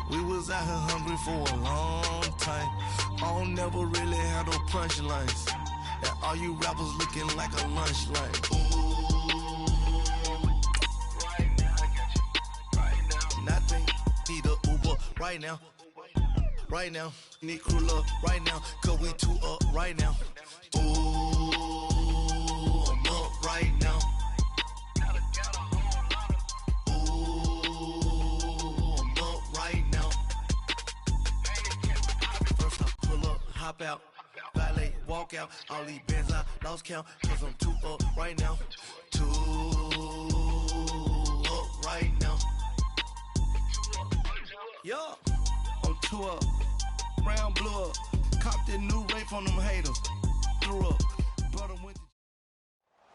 We was out here hungry for a long time. I don't never really had no punchlines. And all you rappers looking like a lunch line. Right now, I got you. Right now. Nothing. Need a Uber right now. Right now. Need crew love right now. Cause we two up right now. Ooh, I'm up right now. Hop out, valet, walk out, all these bands I lost count, cause I'm too up right now, too up right now, yeah, I'm too up, brown blew up, copped that new rape on them haters, threw up, brother went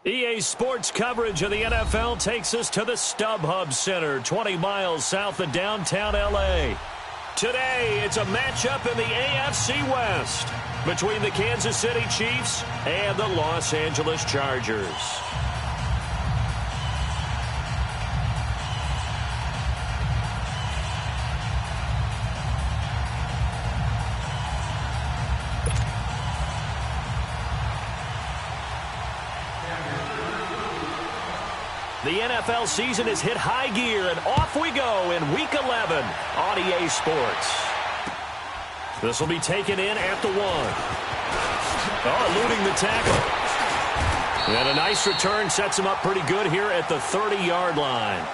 to EA Sports coverage of the NFL takes us to the StubHub Center, 20 miles south of downtown L.A. Today, it's a matchup in the AFC West between the Kansas City Chiefs and the Los Angeles Chargers. The NFL season has hit high gear, and off we go in Week 11 on EA Sports. This will be taken in at the 1. Oh, eluding the tackle. And a nice return sets him up pretty good here at the 30-yard line.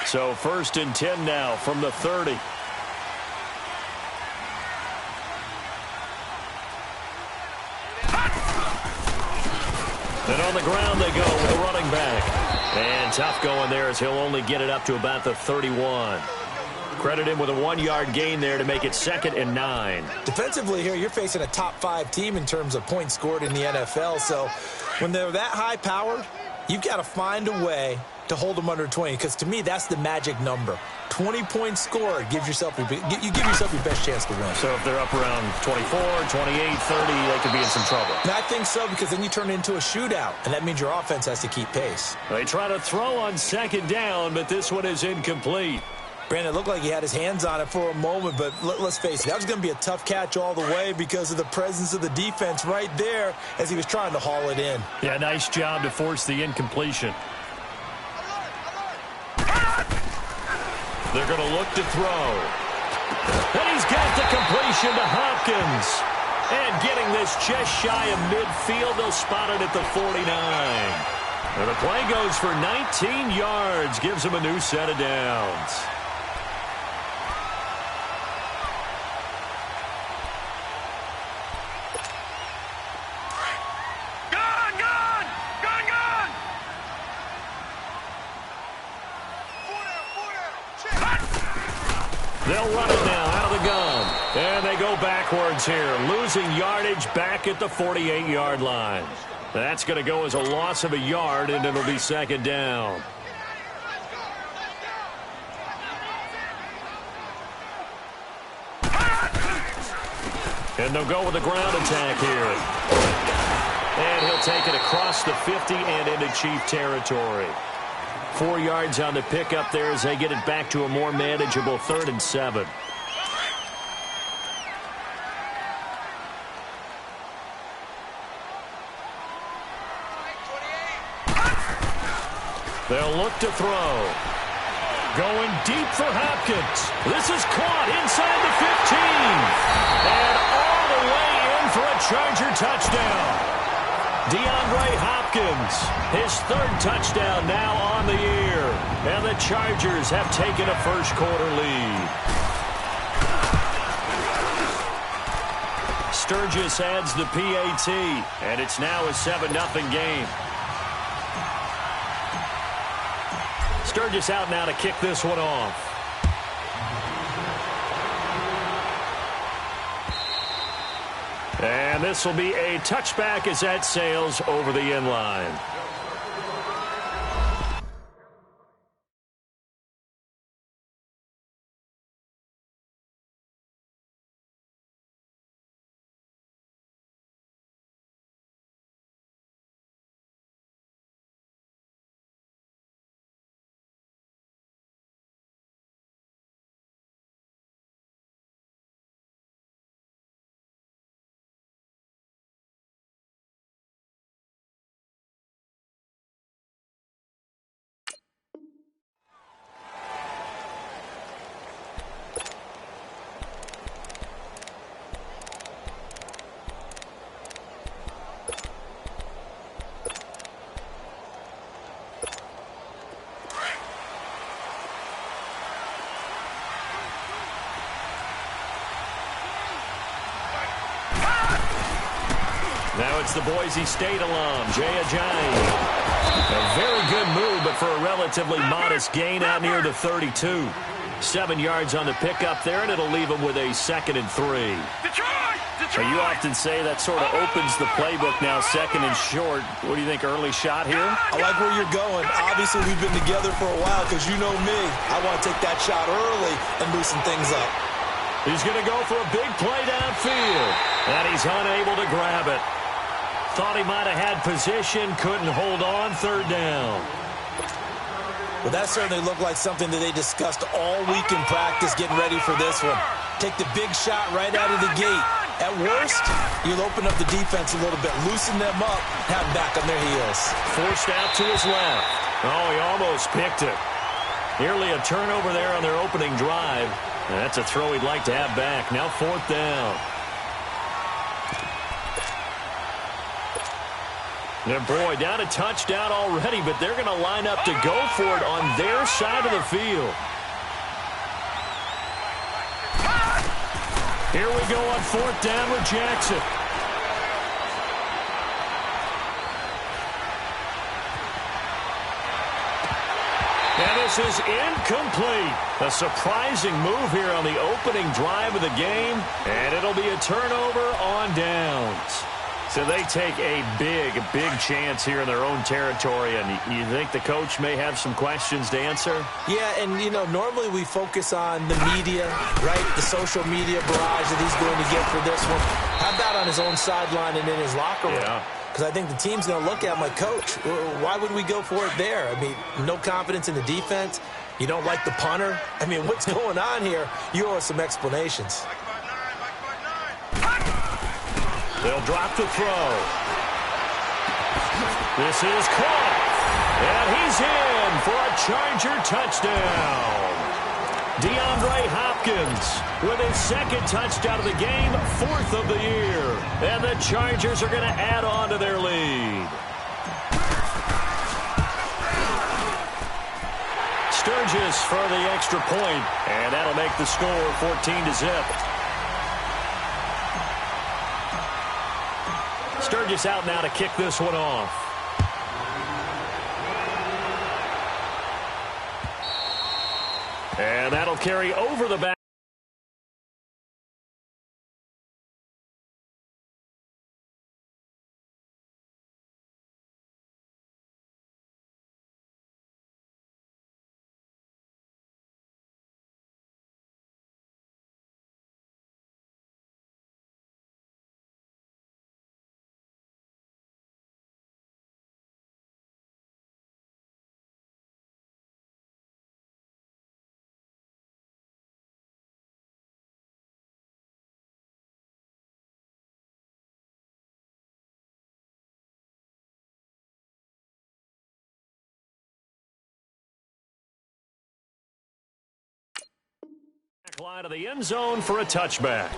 So 1st and 10 now from the 30. And on the ground they go with a running back. And tough going there as he'll only get it up to about the 31. Credit him with a 1-yard gain there to make it 2nd and 9. Defensively here, you're facing a top-5 team in terms of points scored in the NFL. So when they're that high-powered, you've got to find a way to hold them under 20, because to me, that's the magic number. 20 points scored, you give yourself your best chance to win. So if they're up around 24, 28, 30, they could be in some trouble. And I think so, because then you turn it into a shootout, and that means your offense has to keep pace. They try to throw on 2nd down, but this one is incomplete. Brandon, it looked like he had his hands on it for a moment, but let's face it, that was going to be a tough catch all the way because of the presence of the defense right there as he was trying to haul it in. Yeah, nice job to force the incompletion. They're going to look to throw. And he's got the completion to Hopkins. And getting this just shy of midfield, they'll spot it at the 49. And the play goes for 19 yards, gives him a new set of downs. They'll run it now out of the gun. And they go backwards here, losing yardage back at the 48-yard line. That's going to go as a loss of a yard, and it'll be 2nd down. And they'll go with a ground attack here. And he'll take it across the 50 and into Chief territory. 4 yards on the pickup there as they get it back to a more manageable 3rd and 7. They'll look to throw. Going deep for Hopkins. This is caught inside the 15. And all the way in for a Charger touchdown. DeAndre Hopkins, his 3rd touchdown now on the year. And the Chargers have taken a first-quarter lead. Sturgis adds the PAT, and it's now a 7-0 game. Sturgis out now to kick this one off. And this will be a touchback as that sails over the end line. Now it's the Boise State alum, Jay Ajayi. A very good move, but for a relatively modest gain out near the 32. 7 yards on the pickup there, and it'll leave him with a 2nd and 3. Detroit! You often say that sort of opens the playbook now, 2nd and short. What do you think, early shot here? I like where you're going. Obviously, we've been together for a while because you know me. I want to take that shot early and loosen things up. He's going to go for a big play downfield, and he's unable to grab it. Thought he might have had position, couldn't hold on, 3rd down. Well, that certainly looked like something that they discussed all week in practice getting ready for this one. Take the big shot right out of the gate. At worst, you'll open up the defense a little bit, loosen them up, have them back on their heels. Forced out to his left. Oh, he almost picked it. Nearly a turnover there on their opening drive. And that's a throw he'd like to have back. Now 4th down. And boy, down a touchdown already, but they're going to line up to go for it on their side of the field. Here we go on 4th down with Jackson. And this is incomplete. A surprising move here on the opening drive of the game, and it'll be a turnover on downs. So they take a big chance here in their own territory, and you think the coach may have some questions to answer? Yeah, and, you know, normally we focus on the media, right, the social media barrage that he's going to get for this one. How about on his own sideline and in his locker room? Yeah. Because I think the team's going to look at him like, Coach, why would we go for it there? I mean, no confidence in the defense. You don't like the punter. I mean, what's going on here? You owe us some explanations. They'll drop the throw. This is caught. And he's in for a Charger touchdown. DeAndre Hopkins with his 2nd touchdown of the game, 4th of the year. And the Chargers are going to add on to their lead. Sturgis for the extra point, and that'll make the score 14-0. Sturgis out now to kick this one off. And that'll carry over the back. Line of the end zone for a touchback.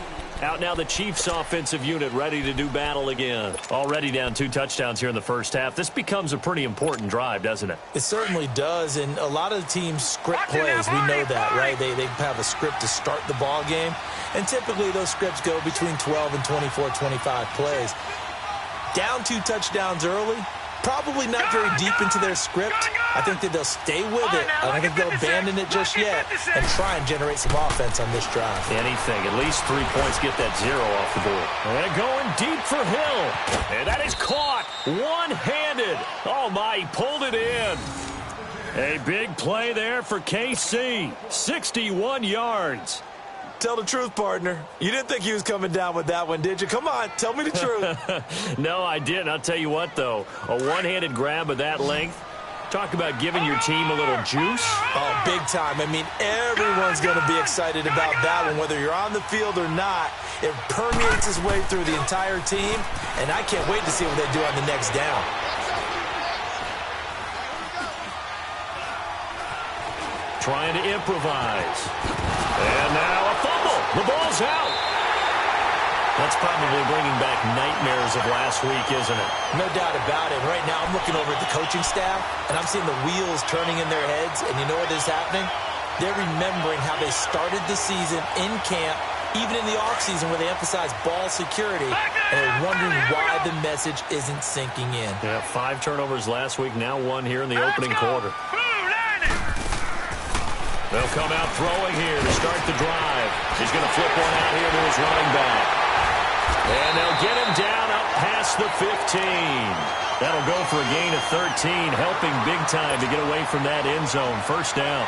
Out now the Chiefs offensive unit ready to do battle again. Already down 2 touchdowns here in the first half. This becomes a pretty important drive, doesn't it? It certainly does, and a lot of the teams script plays. We know that, right? They have a script to start the ball game, and typically those scripts go between 12 and 24, 25 plays. Down 2 touchdowns early, Probably not very deep into their script. I think that they'll stay with it. I don't think they'll abandon it just yet and try and generate some offense on this drive. Anything. At least 3 points, get that 0 off the board. And going deep for Hill. And that is caught one-handed. Oh, my, he pulled it in. A big play there for KC. 61 yards. Tell the truth, partner. You didn't think he was coming down with that one, did you? Come on, tell me the truth. No, I didn't. I'll tell you what, though. A one-handed grab of that length. Talk about giving your team a little juice. Oh, big time. I mean, everyone's going to be excited about that one, whether you're on the field or not. It permeates its way through the entire team, and I can't wait to see what they do on the next down. Trying to improvise. And now a fumble. The ball's out. That's probably bringing back nightmares of last week, isn't it? No doubt about it. Right now, I'm looking over at the coaching staff, and I'm seeing the wheels turning in their heads. And you know what is happening? They're remembering how they started the season in camp, even in the offseason where they emphasized ball security, and they're wondering why the message isn't sinking in. Yeah, 5 turnovers last week, now 1 here in the opening quarter. They'll come out throwing here to start the drive. He's going to flip one out here to his running back. And they'll get him down up past the 15. That'll go for a gain of 13, helping big time to get away from that end zone. First down.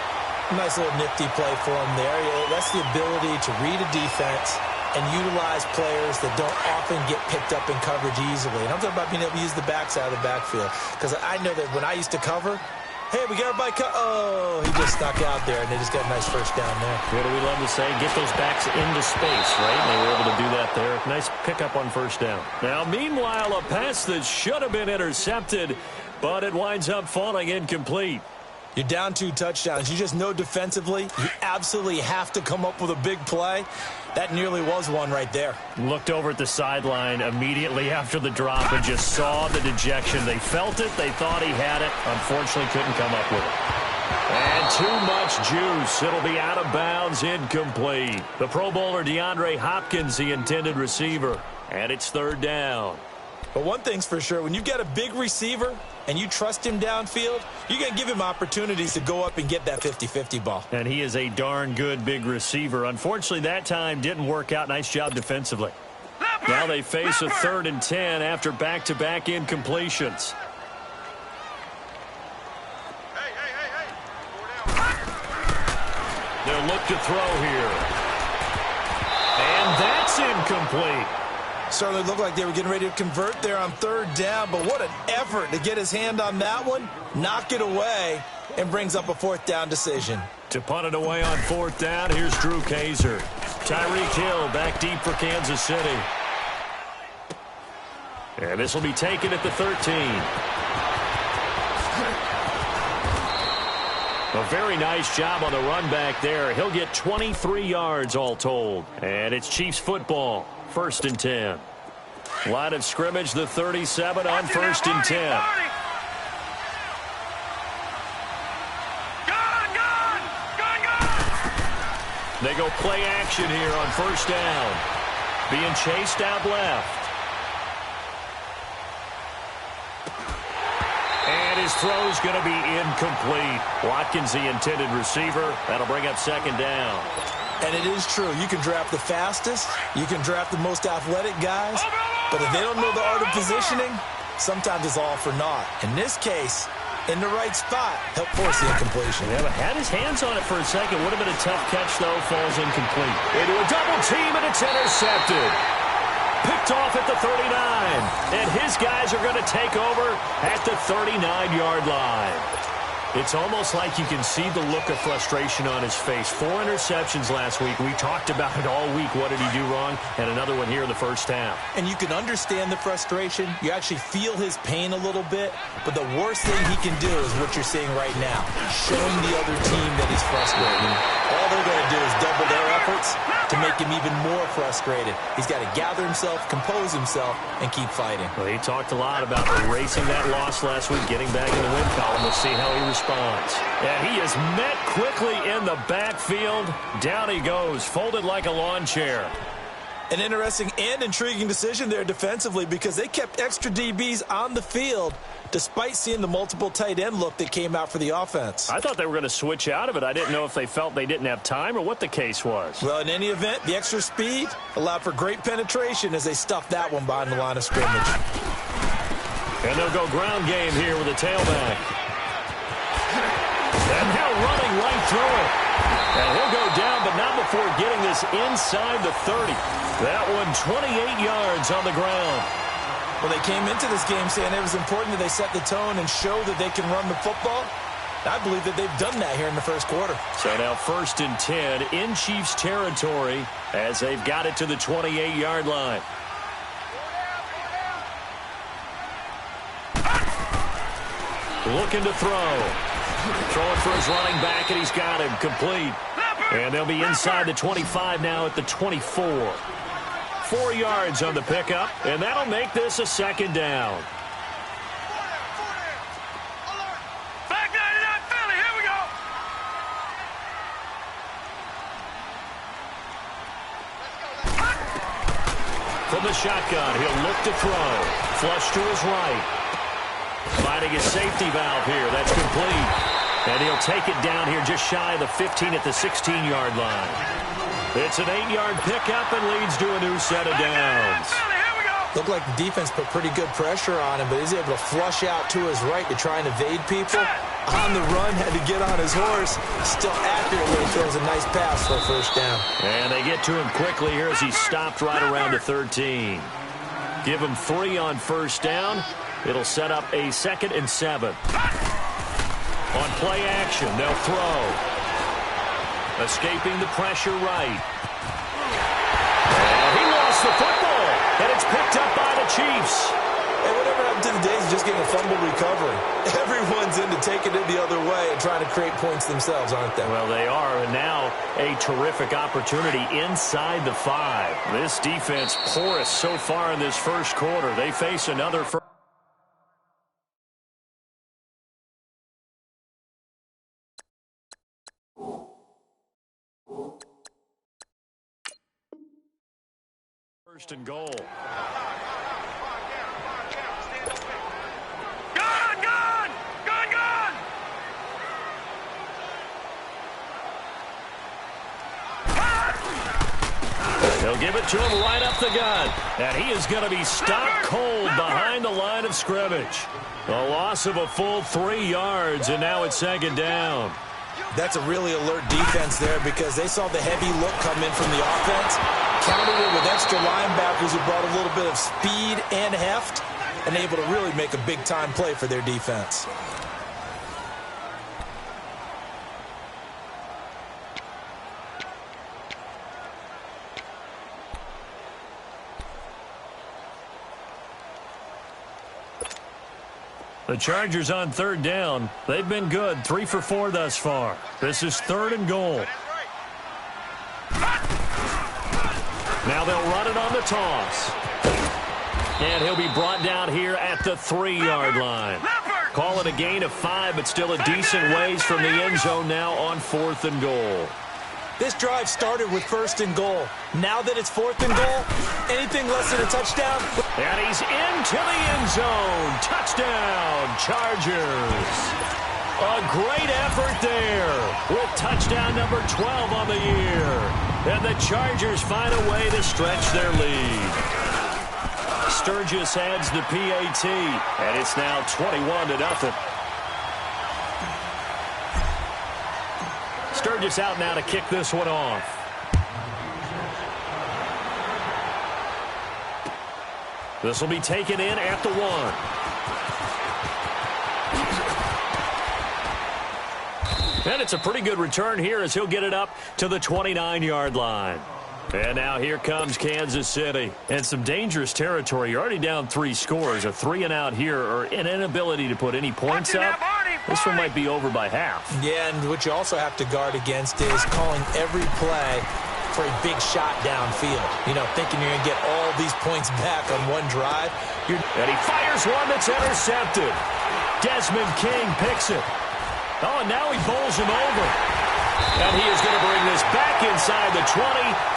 Nice little nifty play for him there. That's the ability to read a defense and utilize players that don't often get picked up in coverage easily. And I'm talking about being able to use the backside of the backfield. Because I know that when I used to cover, hey, we got everybody oh, he just stuck out there, and they just got a nice first down there. What do we love to say? Get those backs into space, right? And they were able to do that there. Nice pickup on first down. Now, meanwhile, a pass that should have been intercepted, but it winds up falling incomplete. You're down 2 touchdowns. You just know defensively you absolutely have to come up with a big play. That nearly was one right there. Looked over at the sideline immediately after the drop and just saw the dejection. They felt it. They thought he had it. Unfortunately, couldn't come up with it. And too much juice. It'll be out of bounds, incomplete. The Pro Bowler DeAndre Hopkins, the intended receiver. And it's 3rd down. But one thing's for sure, when you've got a big receiver and you trust him downfield, you're going to give him opportunities to go up and get that 50-50 ball. And he is a darn good big receiver. Unfortunately, that time didn't work out. Nice job defensively. Now they face a 3rd and 10 after back-to-back incompletions. They'll look to throw here. And that's incomplete. Certainly looked like they were getting ready to convert there on 3rd down, but what an effort to get his hand on that one, knock it away, and brings up a 4th down decision. To punt it away on 4th down, here's Drew Kaiser. Tyreek Hill back deep for Kansas City. And this will be taken at the 13. A very nice job on the run back there. He'll get 23 yards all told. And it's Chiefs football. 1st and 10. Line of scrimmage, the 37 on 1st and 10. They go play action here on 1st down. Being chased out left. And his throw's going to be incomplete. Watkins, the intended receiver. That'll bring up 2nd down. And it is true. You can draft the fastest. You can draft the most athletic guys. But if they don't know the art of positioning, sometimes it's all for naught. In this case, in the right spot, helped force the incompletion. Yeah, but had his hands on it for a second. Would have been a tough catch, though. Falls incomplete. Into a double team, and it's intercepted. Picked off at the 39. And his guys are going to take over at the 39-yard line. It's almost like you can see the look of frustration on his face. 4 interceptions last week. We talked about it all week. What did he do wrong? And another one here in the first half. And you can understand the frustration. You actually feel his pain a little bit. But the worst thing he can do is what you're seeing right now. Showing the other team that he's frustrated. All they're going to do is double their efforts to make him even more frustrated. He's got to gather himself, compose himself, and keep fighting. Well, he talked a lot about erasing that loss last week, getting back in the win column. We'll see how he responds. Yeah, he is met quickly in the backfield. Down he goes, folded like a lawn chair. An interesting and intriguing decision there defensively because they kept extra DBs on the field despite seeing the multiple tight end look that came out for the offense. I thought they were going to switch out of it. I didn't know if they felt they didn't have time or what the case was. Well, in any event, the extra speed allowed for great penetration as they stuffed that one behind the line of scrimmage. And they'll go ground game here with a tailback. And now running right through it. And he'll go down, but not before getting this inside the 30. That one 28 yards on the ground. Well, they came into this game saying it was important that they set the tone and show that they can run the football. I believe that they've done that here in the first quarter. So now 1st and 10 in Chiefs territory as they've got it to the 28-yard line. Looking to throw. Throwing for his running back, and he's got him complete. And they'll be inside the 25 now at the 24. 4 yards on the pickup, and that'll make this a 2nd down. Back 99 Philly, here we go. From the shotgun, he'll look to throw. Flush to his right. Finding a safety valve here. That's complete. And he'll take it down here just shy of the 15 at the 16-yard line. It's an 8-yard pickup and leads to a new set of downs. Looked like the defense put pretty good pressure on him, but he's able to flush out to his right to try and evade people. On the run, had to get on his horse. Still accurately throws a nice pass for a 1st down. And they get to him quickly here as he's stopped right around the 13. Give him 3 on 1st down. It'll set up a 2nd and 7. On play action, they'll throw. Escaping the pressure right. And he lost the football, and it's picked up by the Chiefs. Hey, whatever happened to the days of just getting a fumble recovery? Everyone's into taking it the other way and trying to create points themselves, aren't they? Well, they are, and now a terrific opportunity inside the 5. This defense porous so far in this first quarter. They face another first. First and goal. Gun! They'll give it to him right up the gut. And he is going to be stopped cold behind the line of scrimmage. A loss of a full 3 yards, and now it's 2nd down. That's a really alert defense there because they saw the heavy look come in from the offense, countered it with extra linebackers who brought a little bit of speed and heft, and able to really make a big-time play for their defense. The Chargers on 3rd down. They've been good, 3 for 4 thus far. This is 3rd and goal. Now they'll run it on the toss. And he'll be brought down here at the 3-yard line. Call it a gain of 5, but still a decent ways from the end zone now on 4th and goal. This drive started with 1st and goal. Now that it's 4th and goal, anything less than a touchdown. And he's into the end zone. Touchdown, Chargers. A great effort there with touchdown number 12 on the year. And the Chargers find a way to stretch their lead. Sturgis adds the PAT, and it's now 21-0. Sturgis out now to kick this one off. This will be taken in at the 1. And it's a pretty good return here as he'll get it up to the 29-yard line. And now here comes Kansas City. And some dangerous territory. You're already down 3 scores. A 3-and-out here or an inability to put any points up. This one might be over by half. Yeah, and what you also have to guard against is calling every play for a big shot downfield. You know, thinking you're going to get all these points back on one drive. And he fires one that's intercepted. Desmond King picks it. Oh, and now he bowls him over. And he is going to bring this back inside the 20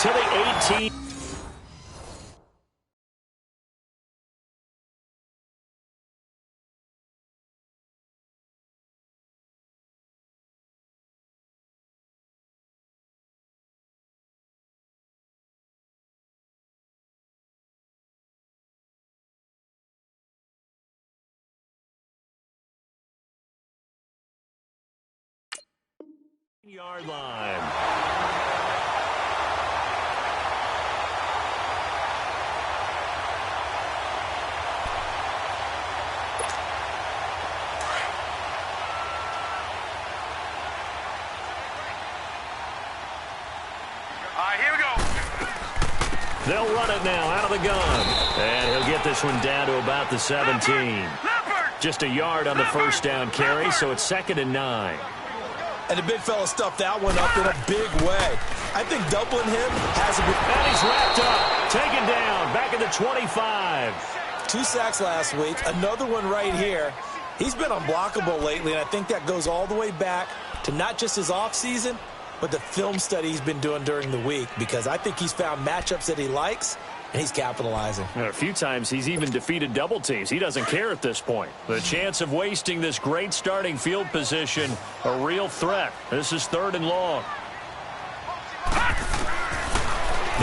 to the 18. Yard line. All right, here we go. They'll run it now out of the gun. And he'll get this one down to about the 17. Just a yard on the first down carry, so it's 2nd and 9. And the big fella stuffed that one up in a big way. I think doubling him has a good... And he's wrapped up, taken down, back at the 25. 2 sacks last week, another one right here. He's been unblockable lately, and I think that goes all the way back to not just his offseason, but the film study he's been doing during the week, because I think he's found matchups that he likes, and he's capitalizing. And a few times he's even defeated double teams. He doesn't care at this point. The chance of wasting this great starting field position, a real threat. This is 3rd and long.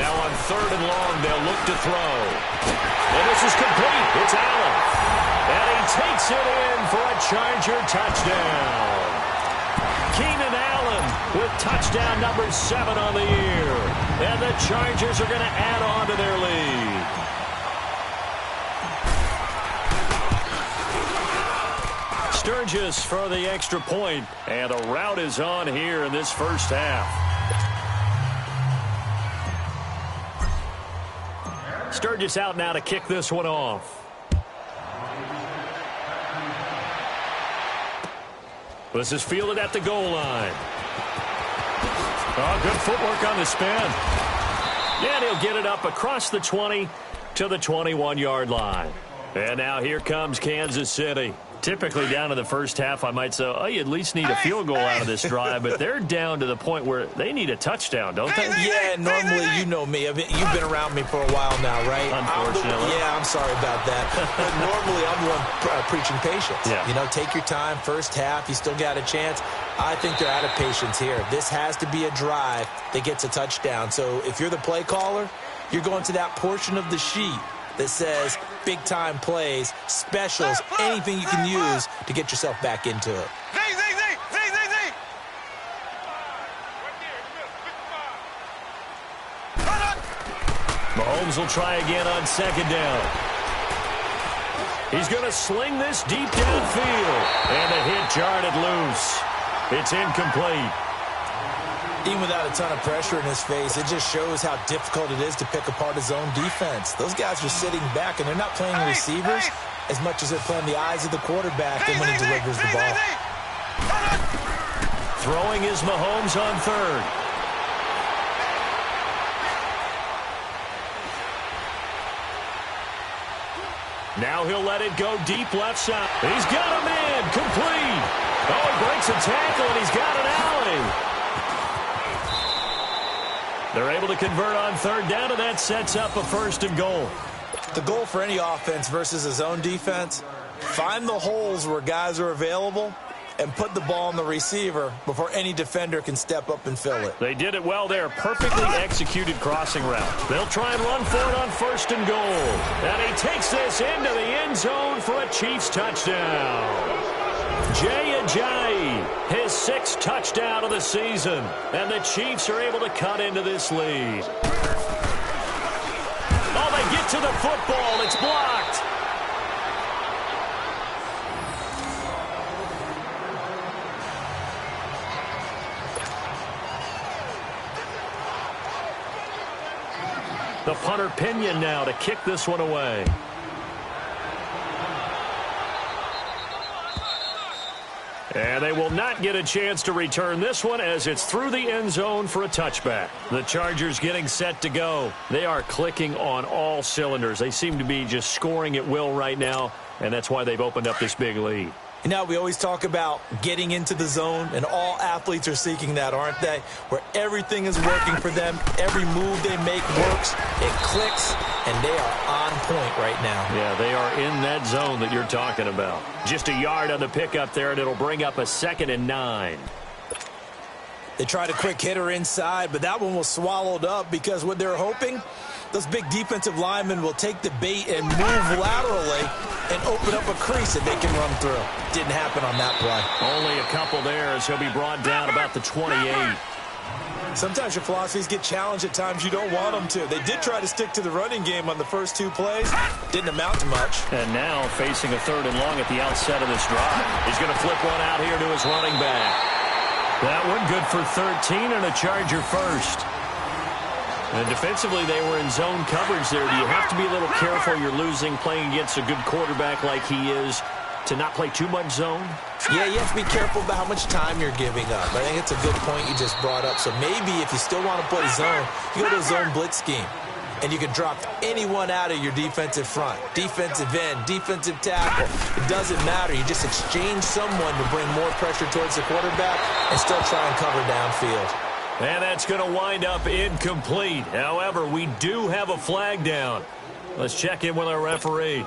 Now on 3rd and long, they'll look to throw. And this is complete. It's Allen. And he takes it in for a Charger touchdown. Keenan Allen with touchdown number 7 on the year. And the Chargers are going to add on to their lead. Sturgis for the extra point. And the route is on here in this first half. Sturgis out now to kick this one off. This is fielded at the goal line. Oh, good footwork on the spin. And he'll get it up across the 20 to the 21-yard line. And now here comes Kansas City. Typically down to the first half, I might say, oh, you at least need a field goal out of this drive. But they're down to the point where they need a touchdown, don't they? Yeah, normally, you know me. You've been around me for a while now, right? Unfortunately. I'm sorry about that. But normally, I'm the one preaching patience. Yeah. You know, take your time. First half, you still got a chance. I think they're out of patience here. This has to be a drive that gets a touchdown. So if you're the play caller, you're going to that portion of the sheet that says big-time plays, specials, anything you can use to get yourself back into it. Mahomes will try again on 2nd down. He's going to sling this deep downfield. And the hit jarred it loose. It's incomplete. Even without a ton of pressure in his face, it just shows how difficult it is to pick apart his own defense. Those guys are sitting back, and they're not playing receivers as much as they're playing the eyes of the quarterback and when he delivers the ball. Throwing is Mahomes on 3rd. Now he'll let it go deep left side. He's got him in. Complete. Oh, he breaks a tackle, and he's got an alley. They're able to convert on 3rd down, and that sets up a 1st and goal. The goal for any offense versus his own defense, find the holes where guys are available and put the ball on the receiver before any defender can step up and fill it. They did it well there. Perfectly executed crossing route. They'll try and run for it on 1st and goal. And he takes this into the end zone for a Chiefs touchdown. Jay Ajayi, his 6th touchdown of the season. And the Chiefs are able to cut into this lead. Oh, they get to the football. It's blocked. The punter Pinion now to kick this one away. And they will not get a chance to return this one as it's through the end zone for a touchback. The Chargers getting set to go. They are clicking on all cylinders. They seem to be just scoring at will right now, and that's why they've opened up this big lead. You know, we always talk about getting into the zone, and all athletes are seeking that, aren't they? Where everything is working for them, every move they make works, it clicks, and they are on point right now. Yeah, they are in that zone that you're talking about. Just a yard on the pickup there, and it'll bring up a 2nd and 9. They tried a quick hitter inside, but that one was swallowed up because what they're hoping Those big defensive linemen will take the bait and move laterally and open up a crease that they can run through. Didn't happen on that play. Only a couple there as he'll be brought down about the 28. Sometimes your philosophies get challenged at times you don't want them to. They did try to stick to the running game on the first 2 plays. Didn't amount to much. And now facing a 3rd and long at the outset of this drive. He's going to flip one out here to his running back. That one good for 13 and a Charger first. And defensively, they were in zone coverage there. Do you have to be a little careful? You're losing playing against a good quarterback like he is to not play too much zone? Yeah, you have to be careful about how much time you're giving up. I think it's a good point you just brought up. So maybe if you still want to play zone, you go to a zone blitz scheme. And you can drop anyone out of your defensive front. Defensive end, defensive tackle. It doesn't matter. You just exchange someone to bring more pressure towards the quarterback and still try and cover downfield. And that's going to wind up incomplete. However, we do have a flag down. Let's check in with our referee.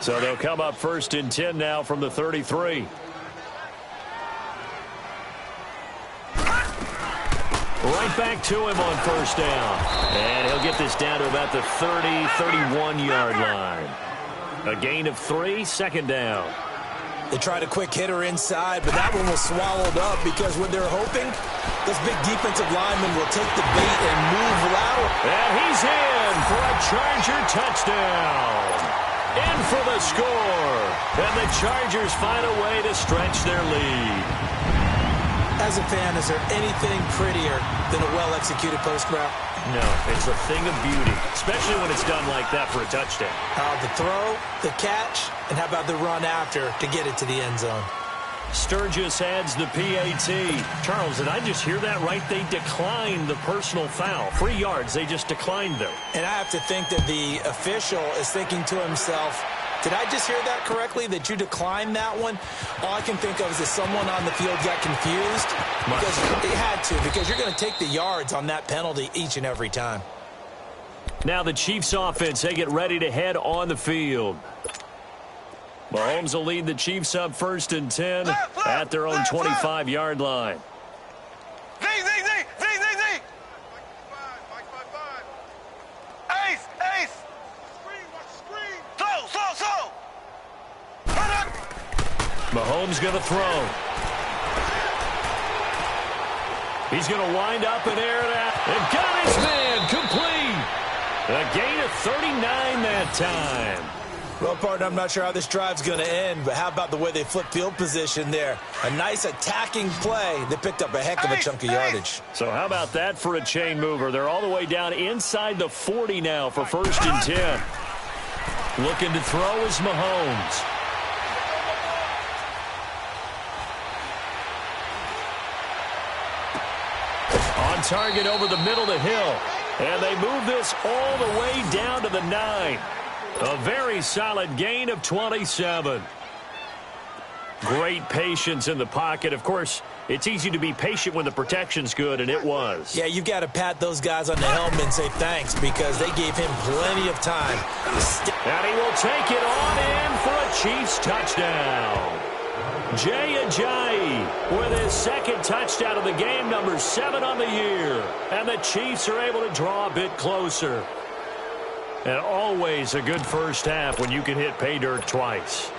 So they'll come up 1st and 10 now from the 33. Right back to him on 1st down. And he'll get this down to about the 30, 31-yard line. A gain of 3, 2nd down. They tried a quick hitter inside, but that one was swallowed up because when they're hoping, those big defensive linemen will take the bait and move lateral. And he's in for a Charger touchdown. In for the score. And the Chargers find a way to stretch their lead. As a fan, is there anything prettier than a well-executed post route? No, it's a thing of beauty, especially when it's done like that for a touchdown. The throw, the catch, and how about the run after to get it to the end zone? Sturgis adds the PAT. Charles, did I just hear that right? They declined the personal foul. 3 yards, they just declined them. And I have to think that the official is thinking to himself, did I just hear that correctly, that you declined that one? All I can think of is that someone on the field got confused. Because it had to, because you're going to take the yards on that penalty each and every time. Now the Chiefs offense, they get ready to head on the field. Mahomes will lead the Chiefs up 1st and 10 at their own 25-yard line. Z. Ace. Slow. Mahomes going to throw. He's going to wind up and air it out. And got his man complete. A gain of 39 that time. Well, partner, I'm not sure how this drive's going to end, but how about the way they flip field position there? A nice attacking play. They picked up a heck of a chunk of yardage. So how about that for a chain mover? They're all the way down inside the 40 now for 1st and 10. Looking to throw is Mahomes. On target over the middle to Hill. And they move this all the way down to the 9. A very solid gain of 27. Great patience in the pocket. Of course, it's easy to be patient when the protection's good, and it was. Yeah, you've got to pat those guys on the helmet and say thanks because they gave him plenty of time. And he will take it on in for a Chiefs touchdown. Jay Ajayi with his 2nd touchdown of the game, number 7 on the year. And the Chiefs are able to draw a bit closer. And always a good first half when you can hit pay dirt twice.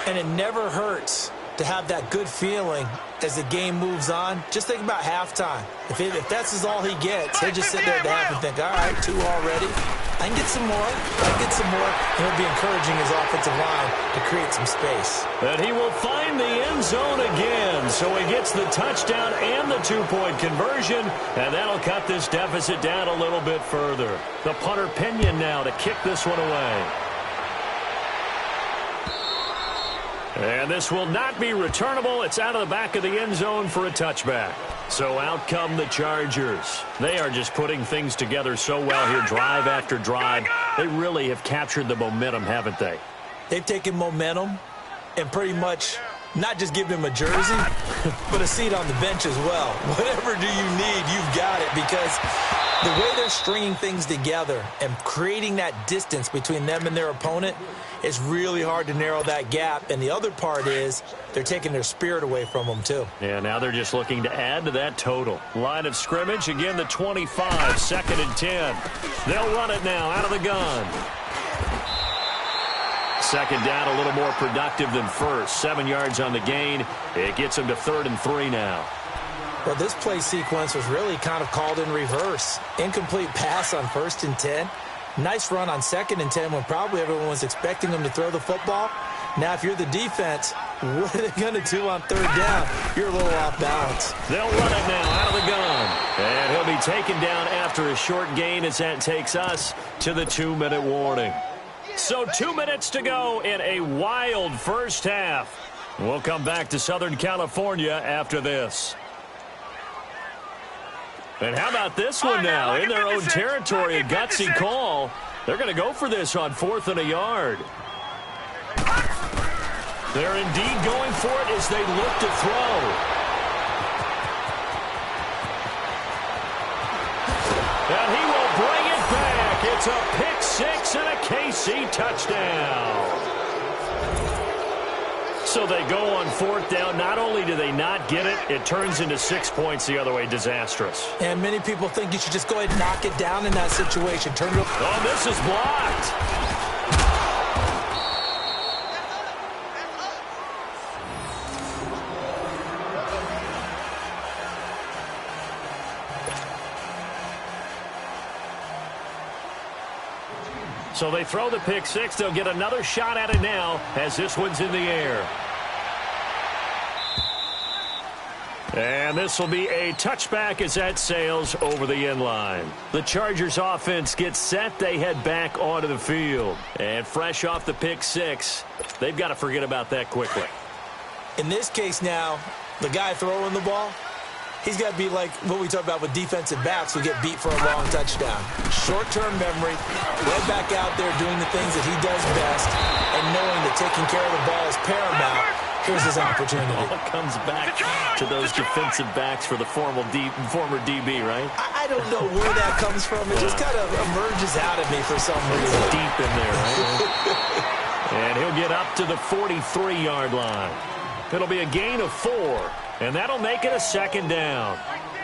And it never hurts to have that good feeling as the game moves on. Just think about halftime. If that's all he gets, he'll just sit there at the half and think, all right, 2 already. I can get some more. And he'll be encouraging his offensive line to create some space. And he will find the end zone again. So he gets the touchdown and the 2-point conversion. And that'll cut this deficit down a little bit further. The punter Pinion now to kick this one away. And this will not be returnable. It's out of the back of the end zone for a touchback. So out come the Chargers. They are just putting things together so well here, drive after drive. They really have captured the momentum, haven't they? They've taken momentum and pretty much not just given him a jersey, but a seat on the bench as well. Whatever do you need, you've got it, because The way they're stringing things together and creating that distance between them and their opponent is really hard to narrow that gap. And the other part is they're taking their spirit away from them, too. Yeah, now they're just looking to add to that total. Line of scrimmage, again, the 25, 2nd and 10. They'll run it now out of the gun. 2nd down, a little more productive than first. 7 yards on the gain. It gets them to 3rd and 3 now. Well, this play sequence was really kind of called in reverse. Incomplete pass on 1st and 10. Nice run on 2nd and 10 when probably everyone was expecting them to throw the football. Now, if you're the defense, what are they going to do on 3rd down? You're a little off balance. They'll run it now out of the gun. And he'll be taken down after a short gain as that takes us to the 2-minute warning. So 2 minutes to go in a wild first half. We'll come back to Southern California after this. And how about this one now? In their own territory, a gutsy call. They're going to go for this on 4th and a yard. They're indeed going for it as they look to throw. And he will bring it back. It's a pick-6 and a KC touchdown. So they go on 4th down. Not only do they not get it, it turns into 6 points the other way. Disastrous. And many people think you should just go ahead and knock it down in that situation. Turn it up. Oh, this is blocked. So they throw the pick-6. They'll get another shot at it now as this one's in the air. And this will be a touchback as that sails over the end line. The Chargers offense gets set. They head back onto the field. And fresh off the pick-6, they've got to forget about that quickly. In this case now, the guy throwing the ball, he's got to be like what we talk about with defensive backs who get beat for a long touchdown. Short-term memory, right back out there doing the things that he does best, and knowing that taking care of the ball is paramount. Here's his opportunity. All comes back to those defensive backs for the former DB, right? I don't know where that comes from. It just kind of emerges out of me for some reason. It's deep in there, right? And he'll get up to the 43-yard line. It'll be a gain of 4. And that'll make it a 2nd down.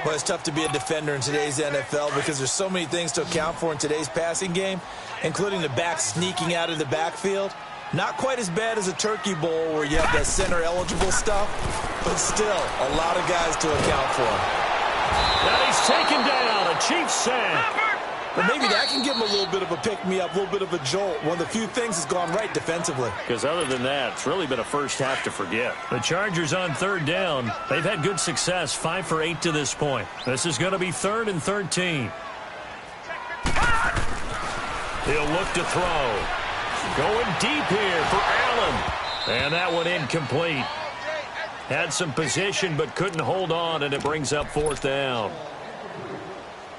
Well, it's tough to be a defender in today's NFL because there's so many things to account for in today's passing game, including the back sneaking out of the backfield. Not quite as bad as a turkey bowl where you have that center-eligible stuff, but still a lot of guys to account for. And he's taken down, a Chiefs sack. Well, maybe that can give him a little bit of a pick-me-up, a little bit of a jolt. One of the few things that's gone right defensively. Because other than that, it's really been a first half to forget. The Chargers on 3rd down. They've had good success, 5 for 8 to this point. This is going to be 3rd and 13. He'll look to throw. Going deep here for Allen. And that one incomplete. Had some position but couldn't hold on, and it brings up 4th down.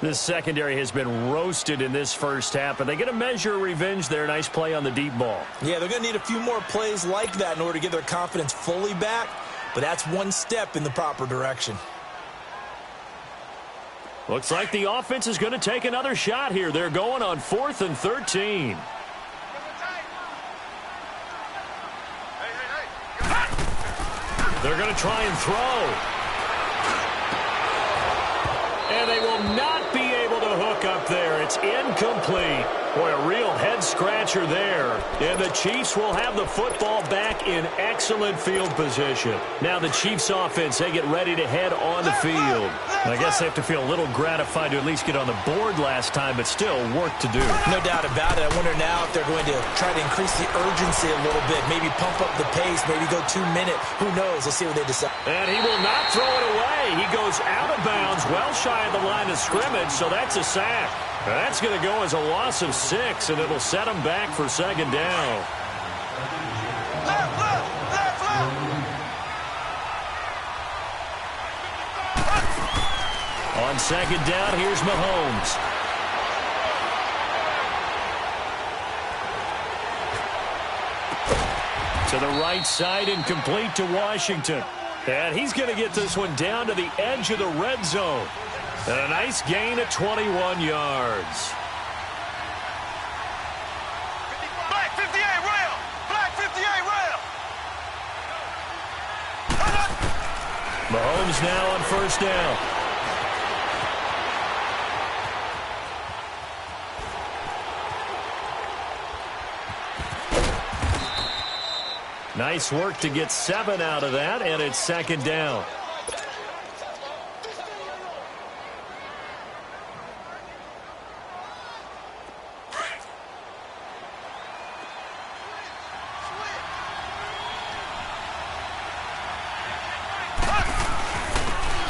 This secondary has been roasted in this first half, and they get a measure of revenge there. Nice play on the deep ball. Yeah, they're going to need a few more plays like that in order to get their confidence fully back, but that's one step in the proper direction. Looks like the offense is going to take another shot here. They're going on 4th and 13. They're going to try and throw. And they will not be able to hook up there. It's incomplete. Boy, a real head-scratcher there. And the Chiefs will have the football back in excellent field position. Now the Chiefs offense, they get ready to head on the field. I guess they have to feel a little gratified to at least get on the board last time, but still work to do. No doubt about it. I wonder now if they're going to try to increase the urgency a little bit, maybe pump up the pace, maybe go 2 minute. Who knows? Let's see what they decide. And he will not throw it away. He goes out of bounds, well shy of the line of scrimmage, so that's a sack. That's going to go as a loss of 6, and it'll set him back for 2nd down. On 2nd down, here's Mahomes. To the right side and complete to Washington. And he's going to get this one down to the edge of the red zone. And a nice gain of 21 yards. Black 58 rail! Black 58 rail! Mahomes now on first down. Nice work to get 7 out of that, and it's second down.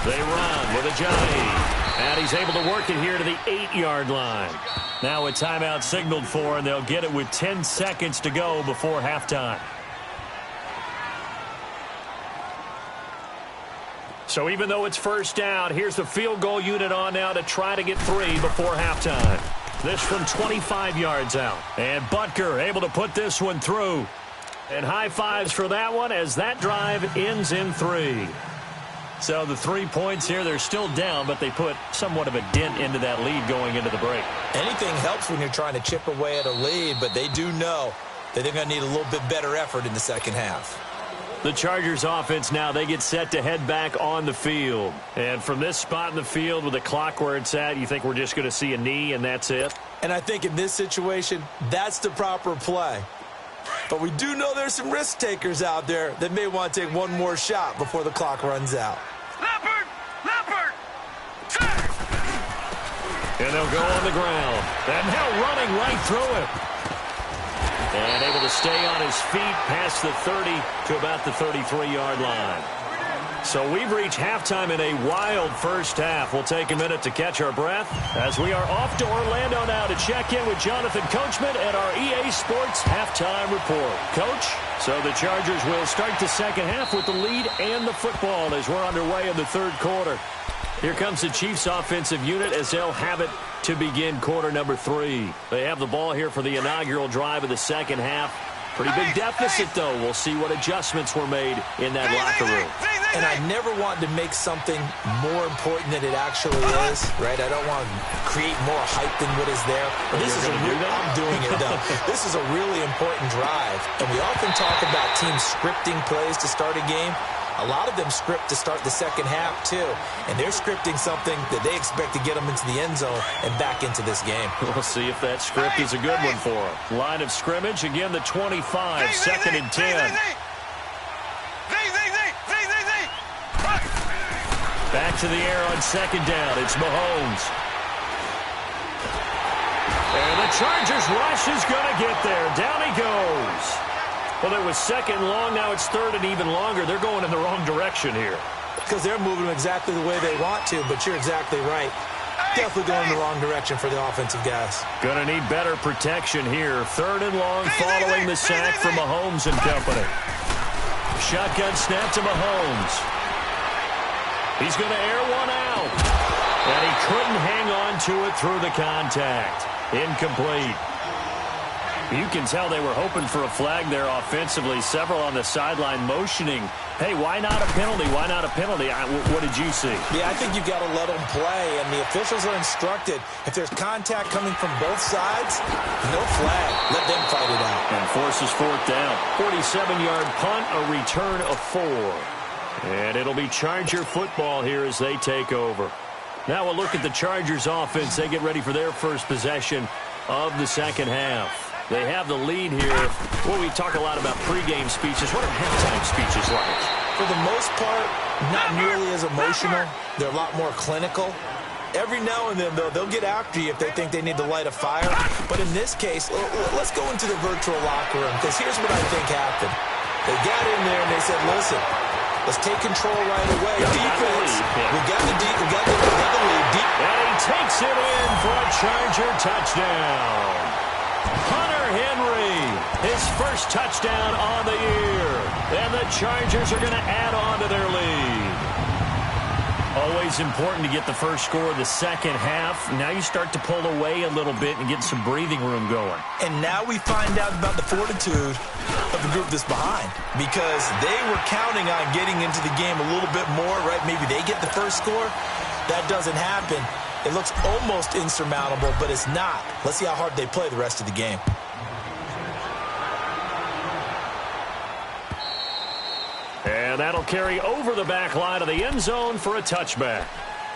They run with a Johnny, and he's able to work it here to the 8-yard line. Now a timeout signaled for, and they'll get it with 10 seconds to go before halftime. So even though it's first down, here's the field goal unit on now to try to get 3 before halftime. This from 25 yards out. And Butker able to put this one through. And high fives for that one as that drive ends in 3. So the 3 points here, they're still down, but they put somewhat of a dent into that lead going into the break. Anything helps when you're trying to chip away at a lead, but they do know that they're going to need a little bit better effort in the second half. The Chargers offense now, they get set to head back on the field. And from this spot in the field with the clock where it's at, you think we're just going to see a knee and that's it? And I think in this situation, that's the proper play. But we do know there's some risk takers out there that may want to take one more shot before the clock runs out. Leopard! Leopard! And they'll go on the ground. And now running right through it. And able to stay on his feet past the 30 to about the 33-yard line. So we've reached halftime in a wild first half. We'll take a minute to catch our breath as we are off to Orlando now to check in with Jonathan Coachman and our EA Sports halftime report. Coach, so the Chargers will start the second half with the lead and the football as we're underway in the third quarter. Here comes the Chiefs offensive unit as they'll have it to begin quarter number 3. They have the ball here for the inaugural drive of the second half. Pretty big deficit, though. We'll see what adjustments were made in that locker room. And I never want to make something more important than it actually is, right? I don't want to create more hype than what is there. But this is I'm doing it, though. This is a really important drive. And we often talk about teams scripting plays to start a game. A lot of them script to start the second half, too. And they're scripting something that they expect to get them into the end zone and back into this game. We'll see if that script is a good one for them. Line of scrimmage, again, the 25, second and 10. Back to the air on second down. It's Mahomes. And the Chargers rush is going to get there. Down he goes. Well, it was second long. Now it's third and even longer. They're going in the wrong direction here. Because they're moving exactly the way they want to, but you're exactly right. Definitely going in the wrong direction for the offensive guys. Going to need better protection here. Third and long following the sack from Mahomes and company. Shotgun snap to Mahomes. He's going to air one out. And he couldn't hang on to it through the contact. Incomplete. You can tell they were hoping for a flag there offensively. Several on the sideline motioning, hey, why not a penalty? Why not a penalty? What did you see? Yeah, I think you've got to let them play, and the officials are instructed. If there's contact coming from both sides, no flag. Let them fight it out. And forces fourth down. 47-yard punt, a return of 4. And it'll be Charger football here as they take over. Now we'll look at the Chargers offense. They get ready for their first possession of the second half. They have the lead here. Well, we talk a lot about pregame speeches. What are halftime speeches like? For the most part, not nearly as emotional. They're a lot more clinical. Every now and then, though, they'll get after you if they think they need to light a fire. But in this case, let's go into the virtual locker room, because here's what I think happened. They got in there and they said, listen, let's take control right away. Defense, we got the lead. And he takes it in for a Charger touchdown. Hunter Henry, his first touchdown on the year. And the Chargers are going to add on to their lead. Always important to get the first score of the second half. Now you start to pull away a little bit and get some breathing room going. And now we find out about the fortitude of the group that's behind, because they were counting on getting into the game a little bit more, right? Maybe they get the first score. that doesn't happen, it looks almost insurmountable, but it's not. Let's see how hard they play the rest of the game. And that'll carry over the back line of the end zone for a touchback.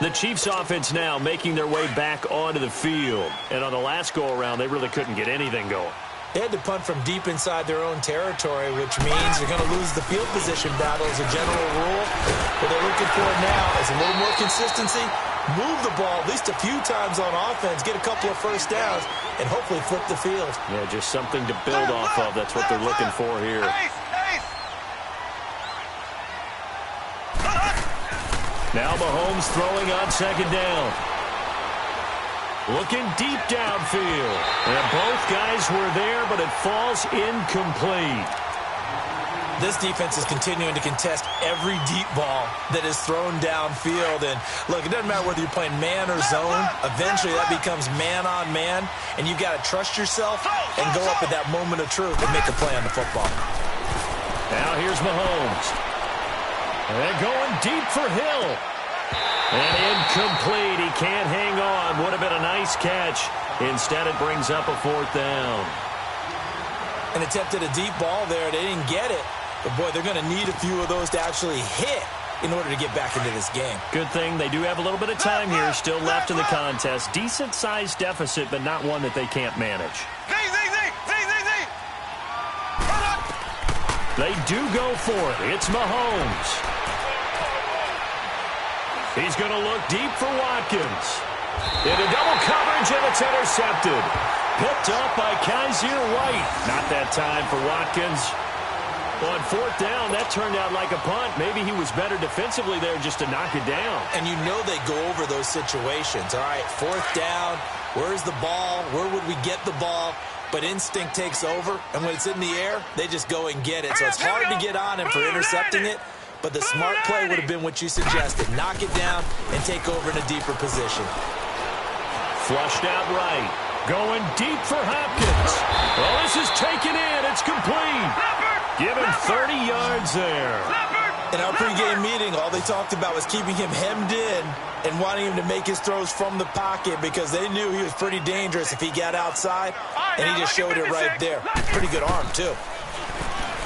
The Chiefs offense now making their way back onto the field. And on the last go-around, they really couldn't get anything going. They had to punt from deep inside their own territory, which means you're going to lose the field position battle as a general rule. What they're looking for now is a little more consistency, move the ball at least a few times on offense, get a couple of first downs, and hopefully flip the field. Yeah, just something to build off of. That's what they're looking for here. Now Mahomes throwing on second down. Looking deep downfield. And both guys were there, but it falls incomplete. This defense is continuing to contest every deep ball that is thrown downfield. And, look, it doesn't matter whether you're playing man or zone. Eventually, that becomes man-on-man, and you've got to trust yourself and go up at that moment of truth and make a play on the football. Now here's Mahomes. And going deep for Hill. And incomplete. He can't hang on. Would have been a nice catch. Instead, it brings up a fourth down. An attempt at a deep ball there. They didn't get it. But, boy, they're going to need a few of those to actually hit in order to get back into this game. Good thing they do have a little bit of time here still left in the contest. Decent-sized deficit, but not one that they can't manage. They do go for it. It's Mahomes. He's going to look deep for Watkins. Into double coverage, and it's intercepted. Picked up by Kaiser White. Not that time for Watkins. On fourth down, that turned out like a punt. Maybe he was better defensively there just to knock it down. And you know they go over those situations. All right, fourth down, where's the ball? Where would we get the ball? But instinct takes over, and when it's in the air, they just go and get it. So it's hard to get on him for intercepting it. But the smart play would have been what you suggested. Knock it down and take over in a deeper position. Flushed out right. Going deep for Hopkins. Well, this is taken in. It's complete. Give him 30 yards there. In our pregame meeting, all they talked about was keeping him hemmed in and wanting him to make his throws from the pocket because they knew he was pretty dangerous if he got outside, and he just showed it right there. Pretty good arm, too.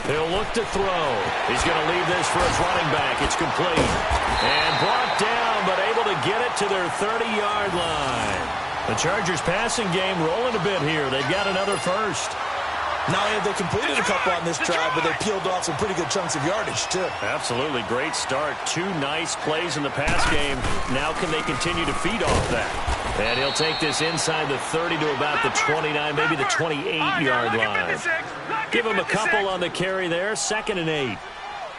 He'll look to throw. He's going to leave this for his running back. It's complete. And brought down, but able to get it to their 30-yard line. The Chargers' passing game rolling a bit here. They've got another first. Not only have they completed a couple on this drive, but they peeled off some pretty good chunks of yardage, too. Absolutely. Great start. 2 nice plays in the pass game. Now can they continue to feed off that? And he'll take this inside the 30 to about the 29, maybe the 28-yard line. Give him a couple on the carry there. 2nd and 8.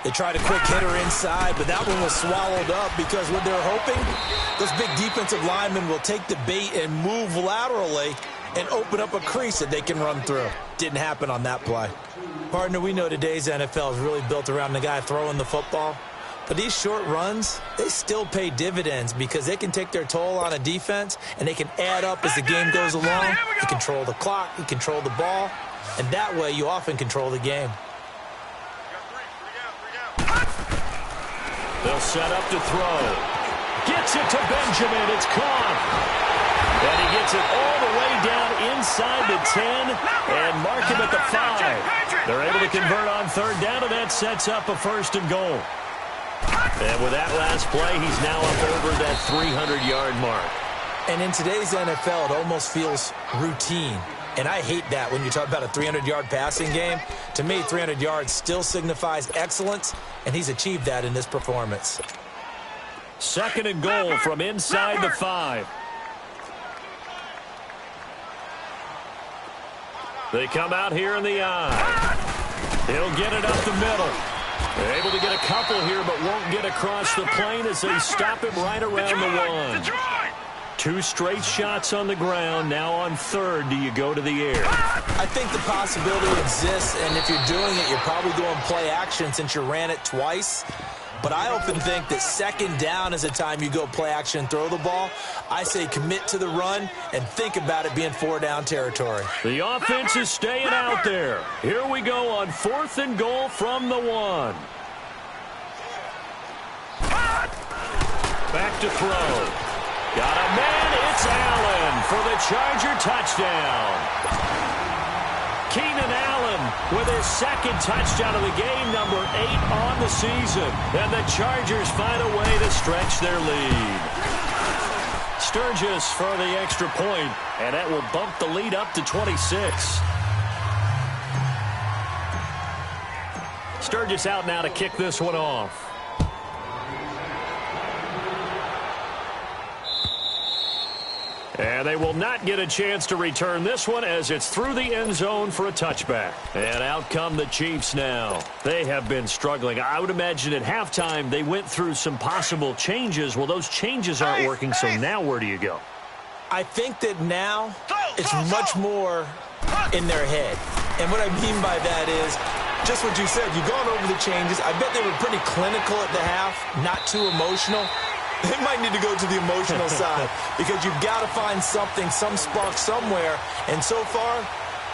They tried a quick hitter inside, but that one was swallowed up because what they're hoping, those big defensive linemen will take the bait and move laterally and open up a crease that they can run through. Didn't happen on that play. Partner, we know today's NFL is really built around the guy throwing the football. But these short runs, they still pay dividends because they can take their toll on a defense and they can add up as the game goes along. You control the clock, you control the ball, and that way you often control the game. They'll set up to throw. Gets it to Benjamin. It's caught. And he gets it all the way down inside the 10 and mark him at the 5. They're able to convert on 3rd down, and that sets up a 1st and goal. And with that last play, he's now up over that 300-yard mark. And in today's NFL, it almost feels routine. And I hate that when you talk about a 300-yard passing game. To me, 300 yards still signifies excellence, and he's achieved that in this performance. 2nd and goal from inside the 5. They come out here in the eye. He'll get it up the middle. They're able to get a couple here, but won't get across the plane as they stop him right around the 1. 2 straight shots on the ground. Now on 3rd, do you go to the air? I think the possibility exists, and if you're doing it, you're probably going play action since you ran it twice. But I often think that 2nd down is the time you go play action and throw the ball. I say commit to the run and think about it being 4-down territory. The offense is staying out there. Here we go on 4th and goal from the 1. Back to throw. Got a man. It's Allen for the Charger touchdown. Keenan Allen with his second touchdown of the game, number 8 on the season. And the Chargers find a way to stretch their lead. Sturgis for the extra point, and that will bump the lead up to 26. Sturgis out now to kick this one off. And they will not get a chance to return this one as it's through the end zone for a touchback. And out come the Chiefs now. They have been struggling. I would imagine at halftime they went through some possible changes. Well, those changes aren't working, so now where do you go? I think that now it's much more in their head. And what I mean by that is just what you said. You've gone over the changes. I bet they were pretty clinical at the half, not too emotional. They might need to go to the emotional side because you've got to find something, some spark somewhere. And so far,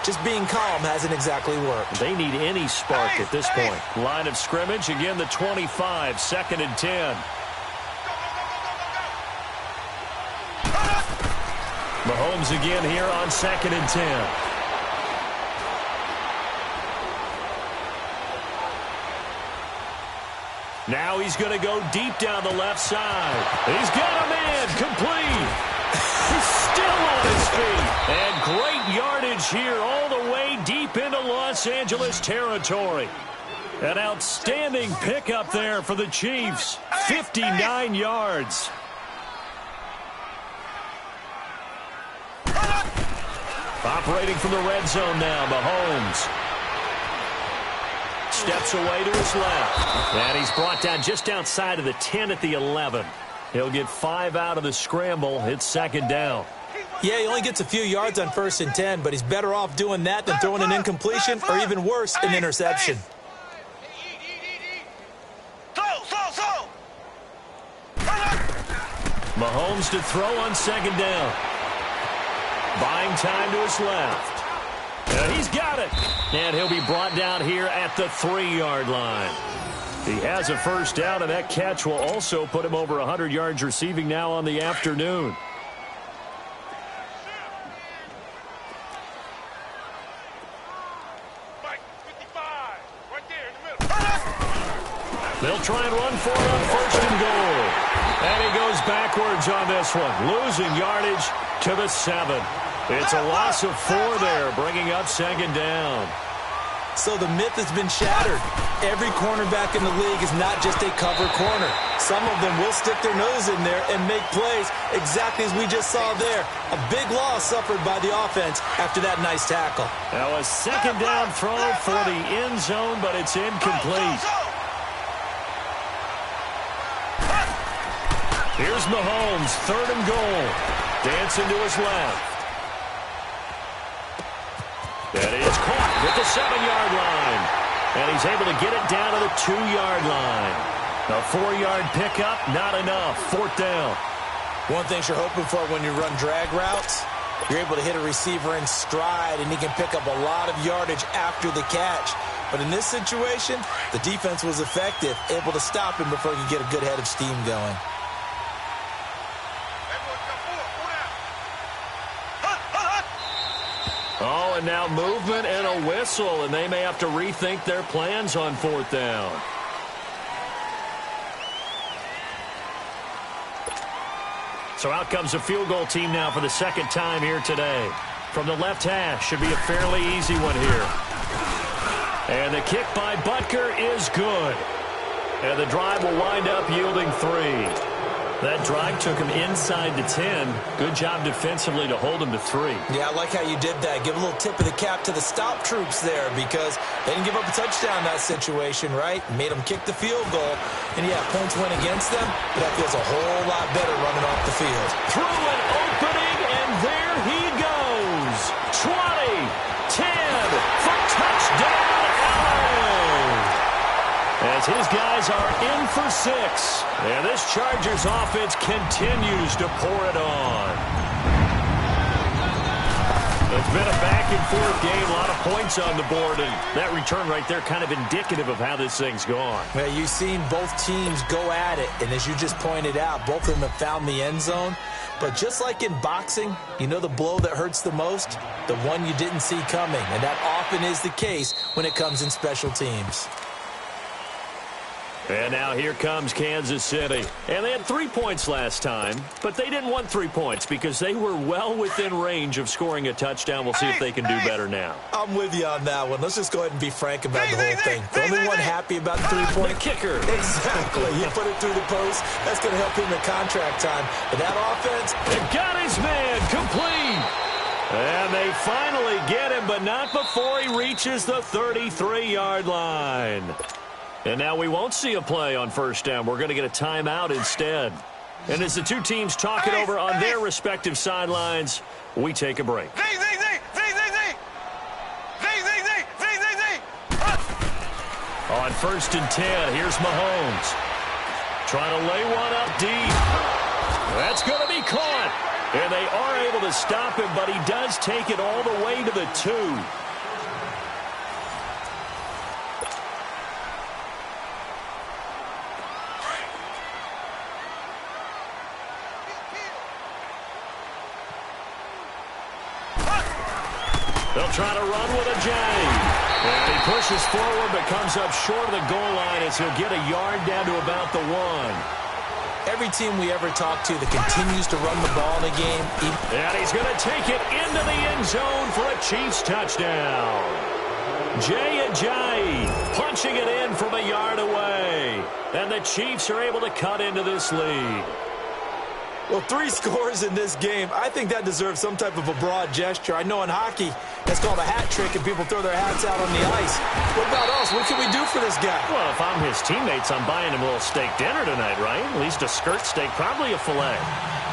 just being calm hasn't exactly worked. They need any spark at this point. Line of scrimmage, again, the 25, 2nd and 10. Mahomes again here on 2nd and 10. Now he's going to go deep down the left side. He's got a man complete. He's still on his feet. And great yardage here all the way deep into Los Angeles territory. An outstanding pickup there for the Chiefs. 59 yards. Operating from the red zone now, Mahomes. Steps away to his left. And he's brought down just outside of the 10 at the 11. He'll get 5 out of the scramble. It's 2nd down. Yeah, he only gets a few yards on 1st and 10, but he's better off doing that than throwing an incompletion or even worse, an interception. Mahomes to throw on 2nd down. Buying time to his left. And he's got it. And he'll be brought down here at the 3-yard line. He has a first down, and that catch will also put him over 100 yards receiving now on the afternoon. They'll try and run for it on 1st and goal. And he goes backwards on this one, losing yardage to the 7. It's a loss of 4 there, bringing up 2nd down. So the myth has been shattered. Every cornerback in the league is not just a cover corner. Some of them will stick their nose in there and make plays exactly as we just saw there. A big loss suffered by the offense after that nice tackle. Now a 2nd down throw for the end zone, but it's incomplete. Here's Mahomes, 3rd and goal. Dancing to his left. And it's caught with the 7-yard line. And he's able to get it down to the 2-yard line. A 4-yard pickup, not enough. 4th down. One thing you're hoping for when you run drag routes, you're able to hit a receiver in stride, and he can pick up a lot of yardage after the catch. But in this situation, the defense was effective, able to stop him before he could get a good head of steam going. Oh, and now movement and a whistle, and they may have to rethink their plans on 4th down. So out comes the field goal team now for the 2nd time here today. From the left hash, should be a fairly easy one here. And the kick by Butker is good. And the drive will wind up yielding 3. That drive took him inside the 10. Good job defensively to hold him to 3. Yeah, I like how you did that. Give a little tip of the cap to the stop troops there because they didn't give up a touchdown in that situation, right? Made them kick the field goal. And, yeah, points went against them, but that feels a whole lot better running off the field. Through an opening, and there he goes. 20, 10 for touchdown, Allen. As his guys are in for 6. And this Chargers offense continues to pour it on. It's been a back-and-forth game, a lot of points on the board, and that return right there kind of indicative of how this thing's gone. Well, you've seen both teams go at it, and as you just pointed out, both of them have found the end zone. But just like in boxing, you know the blow that hurts the most? The one you didn't see coming, and that often is the case when it comes in special teams. And now here comes Kansas City. And they had 3 points last time, but they didn't want 3 points because they were well within range of scoring a touchdown. We'll see if they can do better now. I'm with you on that one. Let's just go ahead and be frank about the whole thing. The only one happy about the 3-point. The kicker. Exactly. You put it through the post. That's going to help him in contract time. But that offense. They got his man complete. And they finally get him, but not before he reaches the 33-yard line. And now we won't see a play on first down. We're going to get a timeout instead. And as the two teams talk it over on their respective sidelines, we take a break. On 1st and 10, here's Mahomes. Trying to lay one up deep. That's going to be caught. And they are able to stop him, but he does take it all the way to the 2. They'll try to run with a J. And he pushes forward but comes up short of the goal line as he'll get a yard down to about the 1. Every team we ever talk to that continues to run the ball in a game. And he's going to take it into the end zone for a Chiefs touchdown. Jay Ajayi punching it in from a yard away. And the Chiefs are able to cut into this lead. Well, 3 scores in this game. I think that deserves some type of a broad gesture. I know in hockey, that's called a hat trick, and people throw their hats out on the ice. What about us? What can we do for this guy? Well, if I'm his teammates, I'm buying him a little steak dinner tonight, right? At least a skirt steak, probably a filet.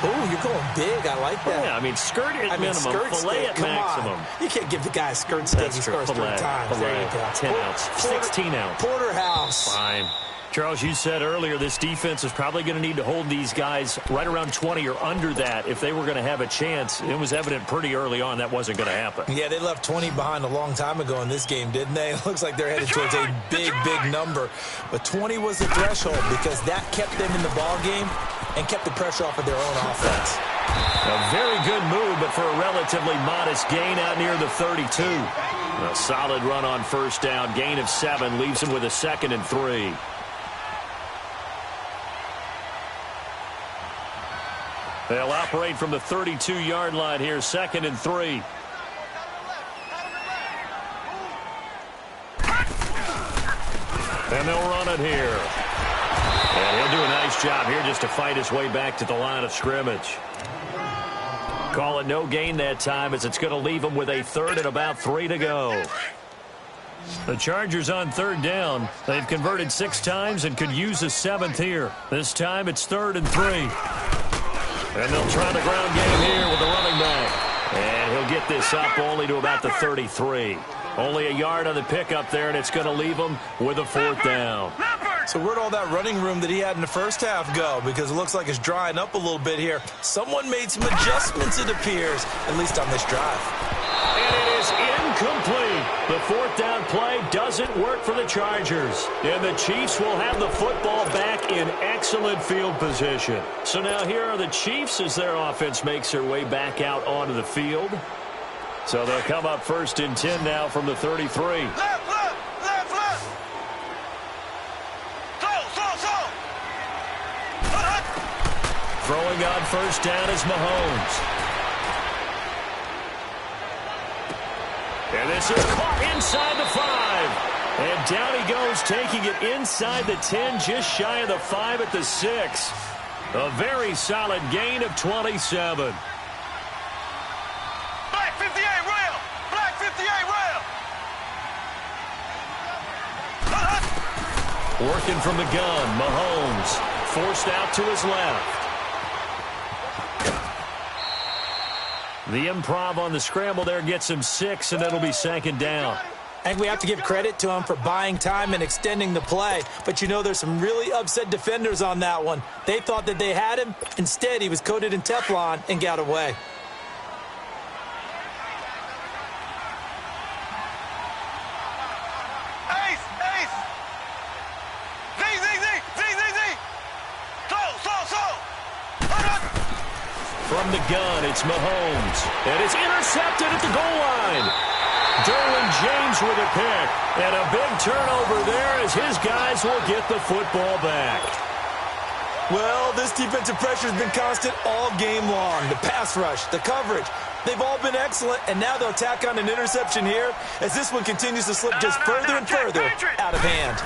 Oh, you're going big. I like that. Yeah, I mean, skirt at minimum, filet at maximum. You can't give the guy a skirt steak. He scores 3 times. There you go. 10 ounce, 16 ounce. Porterhouse. Fine. Charles, you said earlier this defense is probably going to need to hold these guys right around 20 or under that if they were going to have a chance. It was evident pretty early on that wasn't going to happen. Yeah, they left 20 behind a long time ago in this game, didn't they? It looks like they're headed towards a big number. But 20 was the threshold because that kept them in the ball game and kept the pressure off of their own offense. A very good move, but for a relatively modest gain out near the 32. A solid run on first down. Gain of 7 leaves him with a 2nd and 3. They'll operate from the 32-yard line here, 2nd and 3. And they'll run it here. And he'll do a nice job here just to fight his way back to the line of scrimmage. Call it no gain that time as it's going to leave him with a 3rd and about 3 to go. The Chargers on 3rd down. They've converted 6 times and could use a 7th here. This time it's 3rd and 3. And they'll try the ground game here with the running back. And he'll get this up only to about the 33. Only a yard on the pickup there, and it's going to leave him with a 4th down. So where'd all that running room that he had in the first half go? Because it looks like it's drying up a little bit here. Someone made some adjustments, it appears, at least on this drive. And it is incomplete. The 4th down play doesn't work for the Chargers. And the Chiefs will have the football back in excellent field position. So now here are the Chiefs as their offense makes their way back out onto the field. So they'll come up 1st and 10 now from the 33. Left. Throwing on first down is Mahomes. And this is caught inside the 5. And down he goes, taking it inside the 10, just shy of the 5 at the 6. A very solid gain of 27. Black 58 rail. Black 58 rail. Working from the gun, Mahomes forced out to his left. The improv on the scramble there gets him 6, and it'll be 2nd down. I think we have to give credit to him for buying time and extending the play. But, you know, there's some really upset defenders on that one. They thought that they had him. Instead, he was coated in Teflon and got away. From the gun, it's Mahomes. And it's intercepted at the goal line. Derwin James with a pick. And a big turnover there as his guys will get the football back. Well, this defensive pressure has been constant all game long. The pass rush, the coverage, they've all been excellent, and now they'll tack on an interception here as this one continues to slip just further and further out of hand.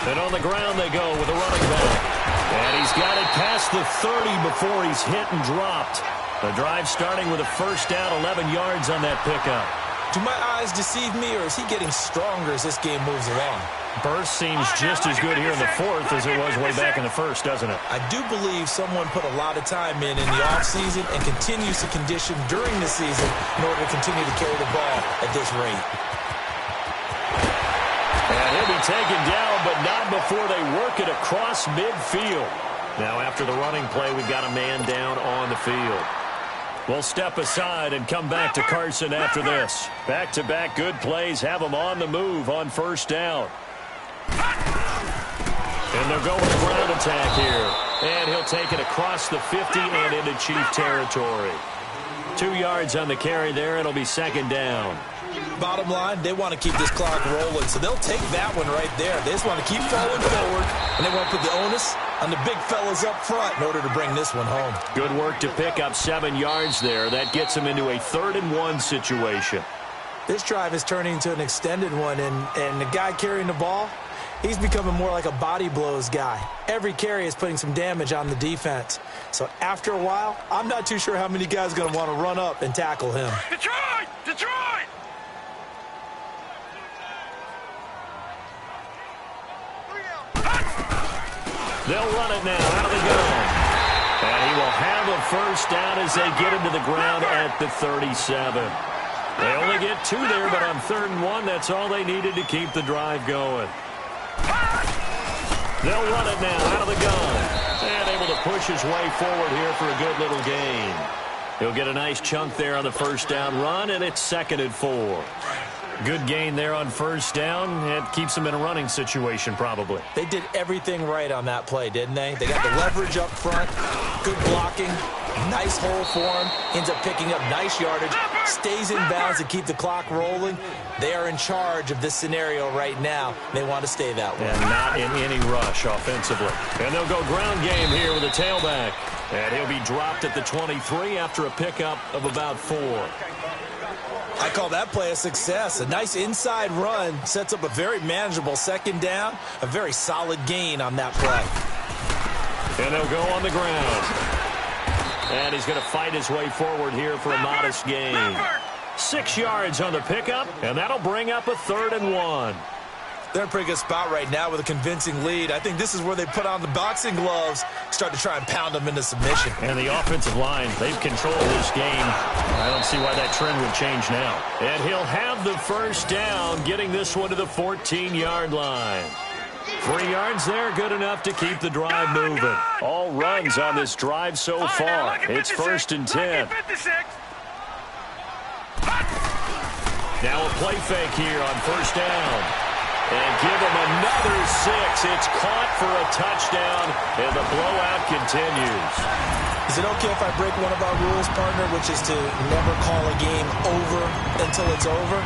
And on the ground they go with a running back. And he's got it past the 30 before he's hit and dropped. The drive starting with a first down, 11 yards on that pickup. Do my eyes deceive me, or is he getting stronger as this game moves along? Burst seems just as good here in the fourth as it was way back in the first, doesn't it? I do believe someone put a lot of time in the offseason and continues to condition during the season in order to continue to carry the ball at this rate. And he'll be taken down, but not before they work it across midfield. Now after the running play, we've got a man down on the field. We'll step aside and come back to Carson after this. Back-to-back good plays have them on the move on first down. And they'll go with a ground attack here. And he'll take it across the 50 and into Chief territory. 2 yards on the carry there. It'll be second down. Bottom line, they want to keep this clock rolling, so they'll take that one right there. They just want to keep falling forward, and they want to put the onus on the big fellas up front in order to bring this one home. Good work to pick up 7 yards there. That gets them into a 3rd-and-1 situation. This drive is turning into an extended one, and the guy carrying the ball, he's becoming more like a body blows guy. Every carry is putting some damage on the defense. So after a while, I'm not too sure how many guys are going to want to run up and tackle him. Detroit! Detroit! They'll run it now out of the gun. And he will have a first down as they get him to the ground at the 37. They only get 2 there, but on 3rd and 1, that's all they needed to keep the drive going. They'll run it now out of the gun. And able to push his way forward here for a good little gain. He'll get a nice chunk there on the first down run, and it's 2nd and 4. Good gain there on first down. It keeps them in a running situation, probably. They did everything right on that play, didn't they? They got the leverage up front, good blocking, nice hole for him, ends up picking up nice yardage, stays in bounds to keep the clock rolling. They are in charge of this scenario right now. They want to stay that way. And not in any rush offensively. And they'll go ground game here with a tailback. And he'll be dropped at the 23 after a pickup of about 4. I call that play a success. A nice inside run sets up a very manageable 2nd down, a very solid gain on that play. And they'll go on the ground. And he's going to fight his way forward here for a modest gain. 6 yards on the pickup, and that'll bring up a 3rd and 1. They're in a pretty good spot right now with a convincing lead. I think this is where they put on the boxing gloves, start to try and pound them into submission. And the offensive line, they've controlled this game. I don't see why that trend would change now. And he'll have the first down, getting this one to the 14-yard line. 3 yards there, good enough to keep the drive moving. All runs on this drive so far. It's 1st and 10. Now a play fake here on first down. And give him another 6. It's caught for a touchdown, and the blowout continues. Is it okay if I break one of our rules, partner, which is to never call a game over until it's over?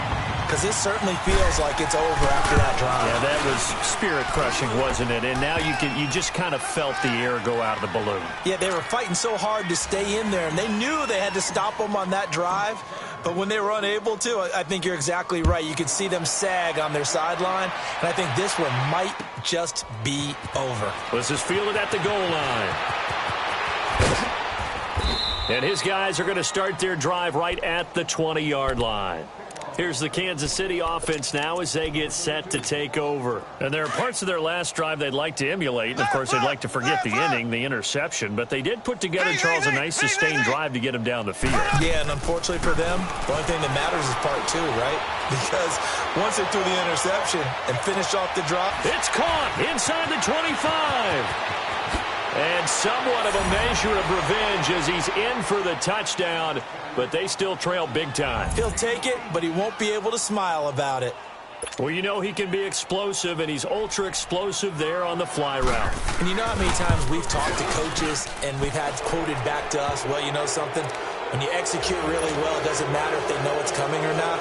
Because it certainly feels like it's over after that drive. Yeah, that was spirit-crushing, wasn't it? And now you just kind of felt the air go out of the balloon. Yeah, they were fighting so hard to stay in there, and they knew they had to stop them on that drive. But when they were unable to, I think you're exactly right. You could see them sag on their sideline, and I think this one might just be over. Let's just feel it at the goal line. And his guys are going to start their drive right at the 20-yard line. Here's the Kansas City offense now as they get set to take over. And there are parts of their last drive they'd like to emulate. And, of course, they'd like to forget the ending, the interception. But they did put together, Charles, a nice sustained drive to get them down the field. Yeah, and unfortunately for them, the only thing that matters is part 2, right? Because once they threw the interception and finished off the drop. It's caught inside the 25. And somewhat of a measure of revenge as he's in for the touchdown, but they still trail big time. He'll take it, but he won't be able to smile about it. Well, you know he can be explosive, and he's ultra-explosive there on the fly route. And you know how many times we've talked to coaches and we've had quoted back to us, well, you know something? When you execute really well, it doesn't matter if they know it's coming or not.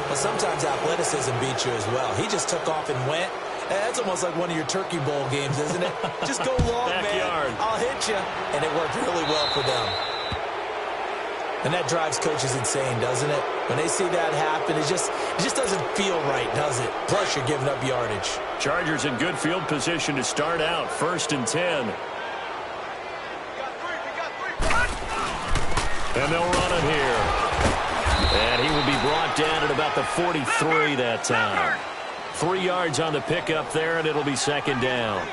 But sometimes athleticism beats you as well. He just took off and went. That's almost like one of your Turkey Bowl games, isn't it? Just go long, Backyard. man. I'll hit you. And it worked really well for them. And that drives coaches insane, doesn't it? When they see that happen, it just doesn't feel right, does it? Plus, you're giving up yardage. Chargers in good field position to start out. 1st and 10. And they'll run it here. And he will be brought down at about the 43 that time. 3 yards on the pickup there, and it'll be 2nd down.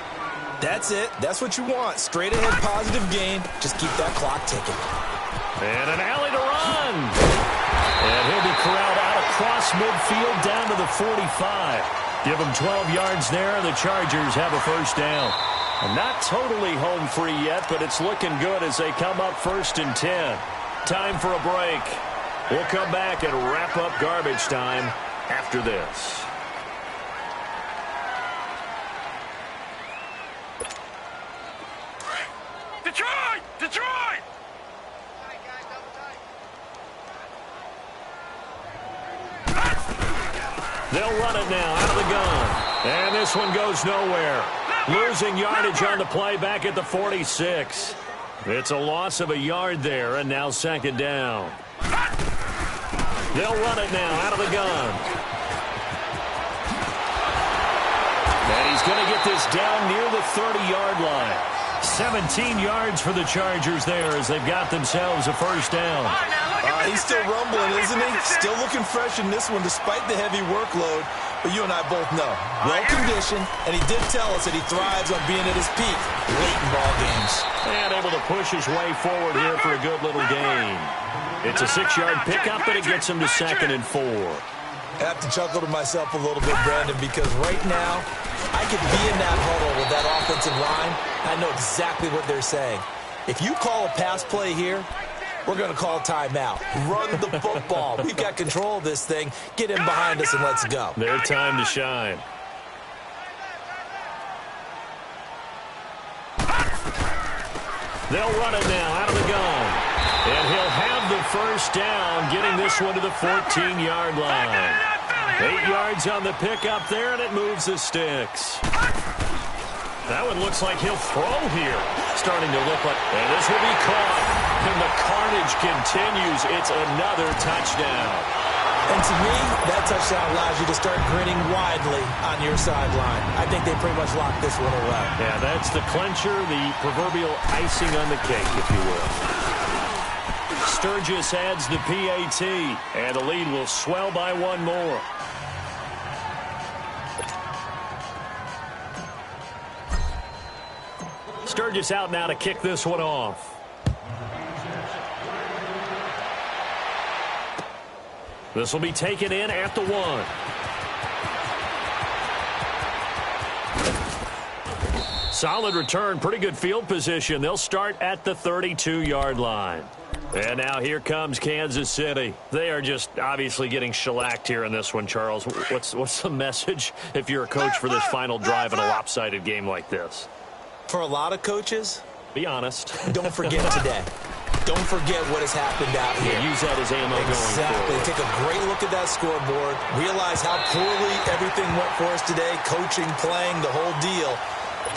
That's it. That's what you want. Straight ahead positive gain. Just keep that clock ticking. And an alley to run. And he'll be corralled out across midfield down to the 45. Give him 12 yards there, and the Chargers have a 1st down. And not totally home free yet, but it's looking good as they come up 1st and 10. Time for a break. We'll come back and wrap up garbage time after this. Detroit! Detroit! They'll run it now out of the gun. And this one goes nowhere. Losing yardage on the play back at the 46. It's a loss of a yard there, and now 2nd down. They'll run it now out of the gun. And he's going to get this down near the 30-yard line. 17 yards for the Chargers there as they've got themselves a 1st down. He's still rumbling, isn't he? Still looking fresh in this one despite the heavy workload. But you and I both know, well-conditioned, and he did tell us that he thrives on being at his peak late in ball games. And able to push his way forward here for a good little gain. It's a 6-yard pickup, and it gets him to 2nd and 4. I have to chuckle to myself a little bit, Brandon, because right now, I could be in that huddle with that offensive line. I know exactly what they're saying. If you call a pass play here, we're going to call timeout. Run the football. We've got control of this thing. Get in behind us and let's go. Their time to shine. They'll run it now out of the gun. And he'll have the 1st down, getting this one to the 14-yard line. 8 yards on the pickup there, and it moves the sticks. That one looks like he'll throw here. Starting to look like, and this will be caught. And the carnage continues. It's another touchdown. And to me, that touchdown allows you to start grinning widely on your sideline. I think they pretty much locked this one away. Yeah, that's the clincher, the proverbial icing on the cake, if you will. Sturgis adds the PAT, and the lead will swell by 1 more. Sturgis out now to kick this one off. This will be taken in at the 1. Solid return, pretty good field position. They'll start at the 32-yard line. And now here comes Kansas City. They are just obviously getting shellacked here in this one, Charles. What's the message if you're a coach for this final drive in a lopsided game like this? For a lot of coaches, be honest. Don't forget today. Don't forget what has happened out here. Yeah, use that as ammo going forward. Take a great look at that scoreboard. Realize how poorly everything went for us today. Coaching, playing, the whole deal.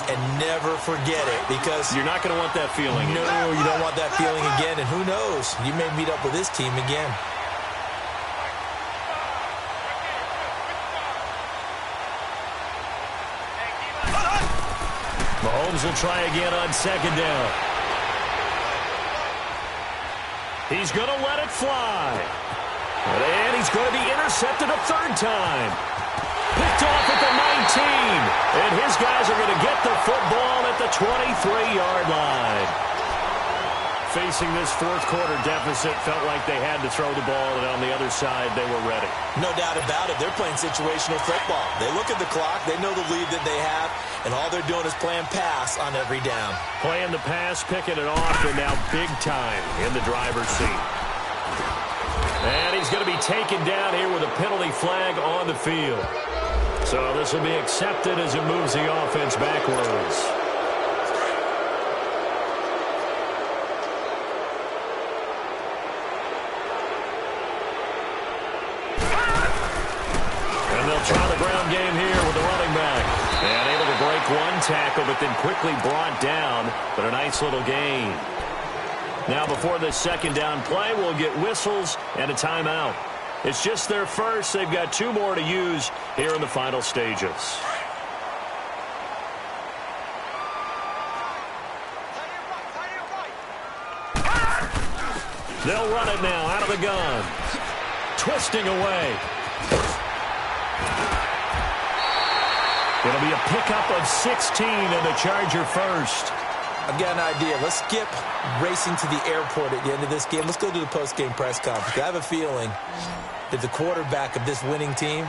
And never forget it, because you're not going to want that feeling. No, you don't want that feeling again. And who knows? You may meet up with this team again. Mahomes will try again on 2nd down. He's going to let it fly. And he's going to be intercepted a 3rd time. Picked off at the 19. And his guys are going to get the football at the 23-yard line. Facing this 4th quarter deficit, felt like they had to throw the ball, and on the other side, they were ready. No doubt about it. They're playing situational football. They look at the clock. They know the lead that they have, and all they're doing is playing pass on every down. Playing the pass, picking it off, and now big time in the driver's seat. And he's going to be taken down here with a penalty flag on the field. So this will be accepted as it moves the offense backwards. And they'll try the ground game here with the running back. And able to break one tackle, but then quickly brought down. But a nice little gain. Now before this second down play, we'll get whistles and a timeout. It's just their first. They've got 2 more to use here in the final stages. They'll run it now out of the gun. Twisting away. It'll be a pickup of 16 and a Charger first. I've got an idea. Let's skip racing to the airport at the end of this game. Let's go to the post-game press conference. I have a feeling that the quarterback of this winning team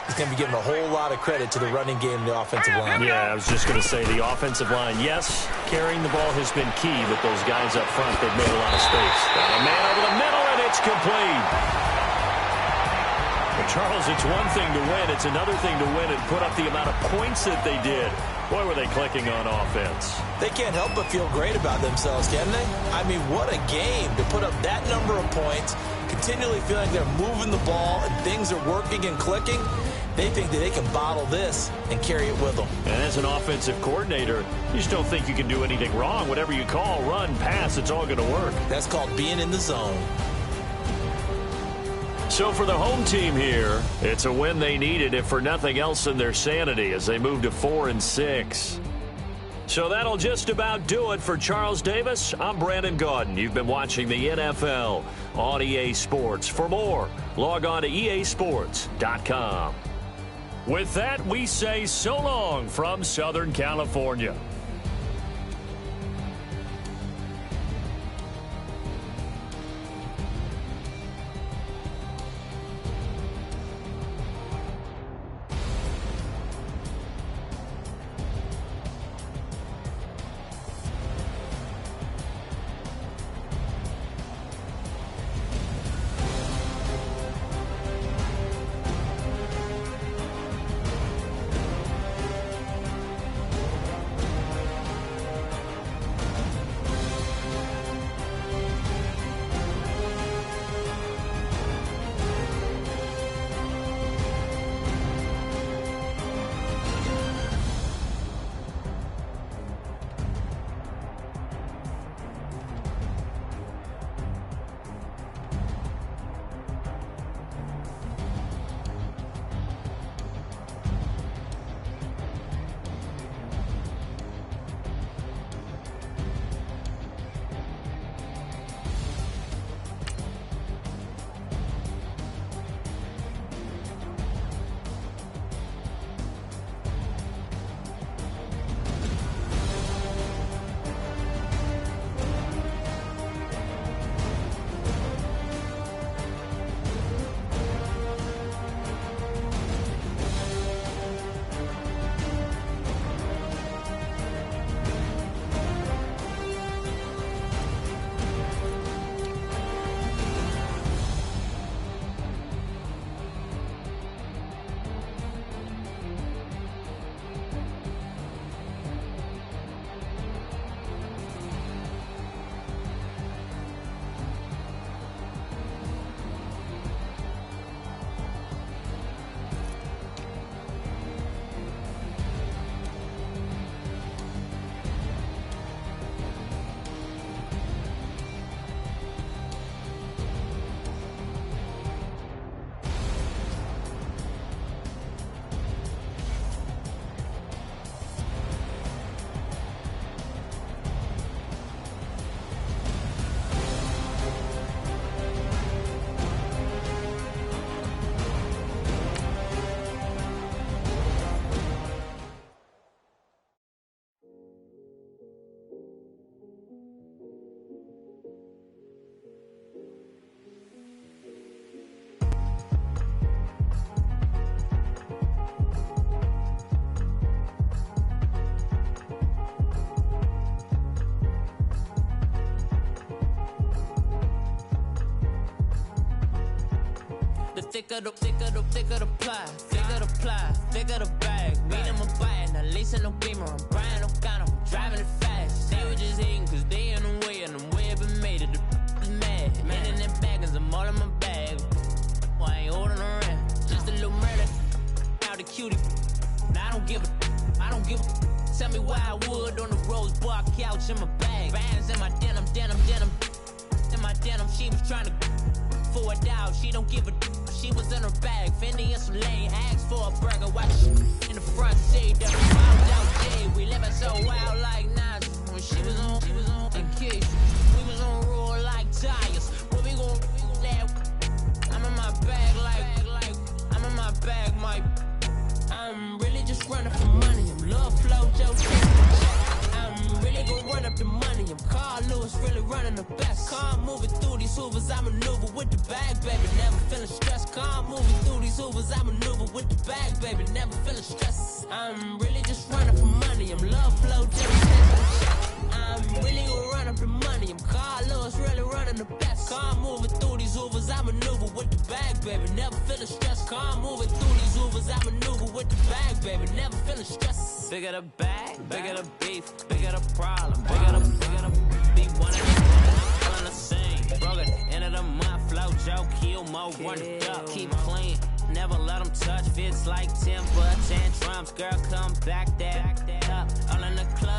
is going to be given a whole lot of credit to the running game and the offensive line. Yeah, I was just going to say the offensive line, yes, carrying the ball has been key, but those guys up front, they've made a lot of space. Got a man over the middle, and it's complete. But Charles, it's one thing to win. It's another thing to win and put up the amount of points that they did. Boy, were they clicking on offense. They can't help but feel great about themselves, can they? I mean, what a game to put up that number of points, continually feeling like they're moving the ball and things are working and clicking. They think that they can bottle this and carry it with them. And as an offensive coordinator, you just don't think you can do anything wrong. Whatever you call, run, pass, it's all going to work. That's called being in the zone. So for the home team here, it's a win they needed, if for nothing else than their sanity, as they move to 4-6. So that'll just about do it for Charles Davis. I'm Brandon Gaudin. You've been watching the NFL on EA Sports. For more, log on to easports.com. With that, we say so long from Southern California. thicker the ply, thicker the ply, thicker the bag. Meet them a bite, now lease in no beamer. I'm Brian O'Connor, I'm driving it fast. They were just hating cause they in the way, and the way I've been made it. The mad, man in that bag, cause I'm all in my bag. Well, I ain't holding around, just a little murder. Now the cutie, now I don't give a. Tell me why I would on the rose bar couch in my bag. Bands in my denim. In my denim, she was trying to for a doubt. She don't give a. She was in her bag. Fendi and some lane. Asked for a burger. Watch in the front seat. That was wild out day. We living so wild like Nas. When she was on in case. We was on roll like tires. Where we gon' I'm in my bag like I'm in my bag, Mike. I'm really just running for money. I'm love flow, Joe. I'm really gon' run up the money. I'm Carl Lewis, really running the best. Car moving through these Hoovers, I maneuver with the bag, baby. Never feeling stressed. Car moving through these Hoovers, I maneuver with the bag, baby. Never feeling stressed. I'm really just running for money. I'm love flow, Joe. I'm really gon' run up the money. I'm Carl Lewis, really running the best. Car moving through these Hoovers, I maneuver with the bag, baby. Never feeling stressed. Car moving through these Hoovers, I maneuver with the bag, baby. Never feeling stressed. Bigger the bag, bigger the beef, bigger the problem, bigger the beef. One of the on the scene. Broke at the end of the month, flow, Joe, kill, mo, run it up, keep clean. Never let them touch, fits like timber, tantrums. Girl, come back that up, all in the club.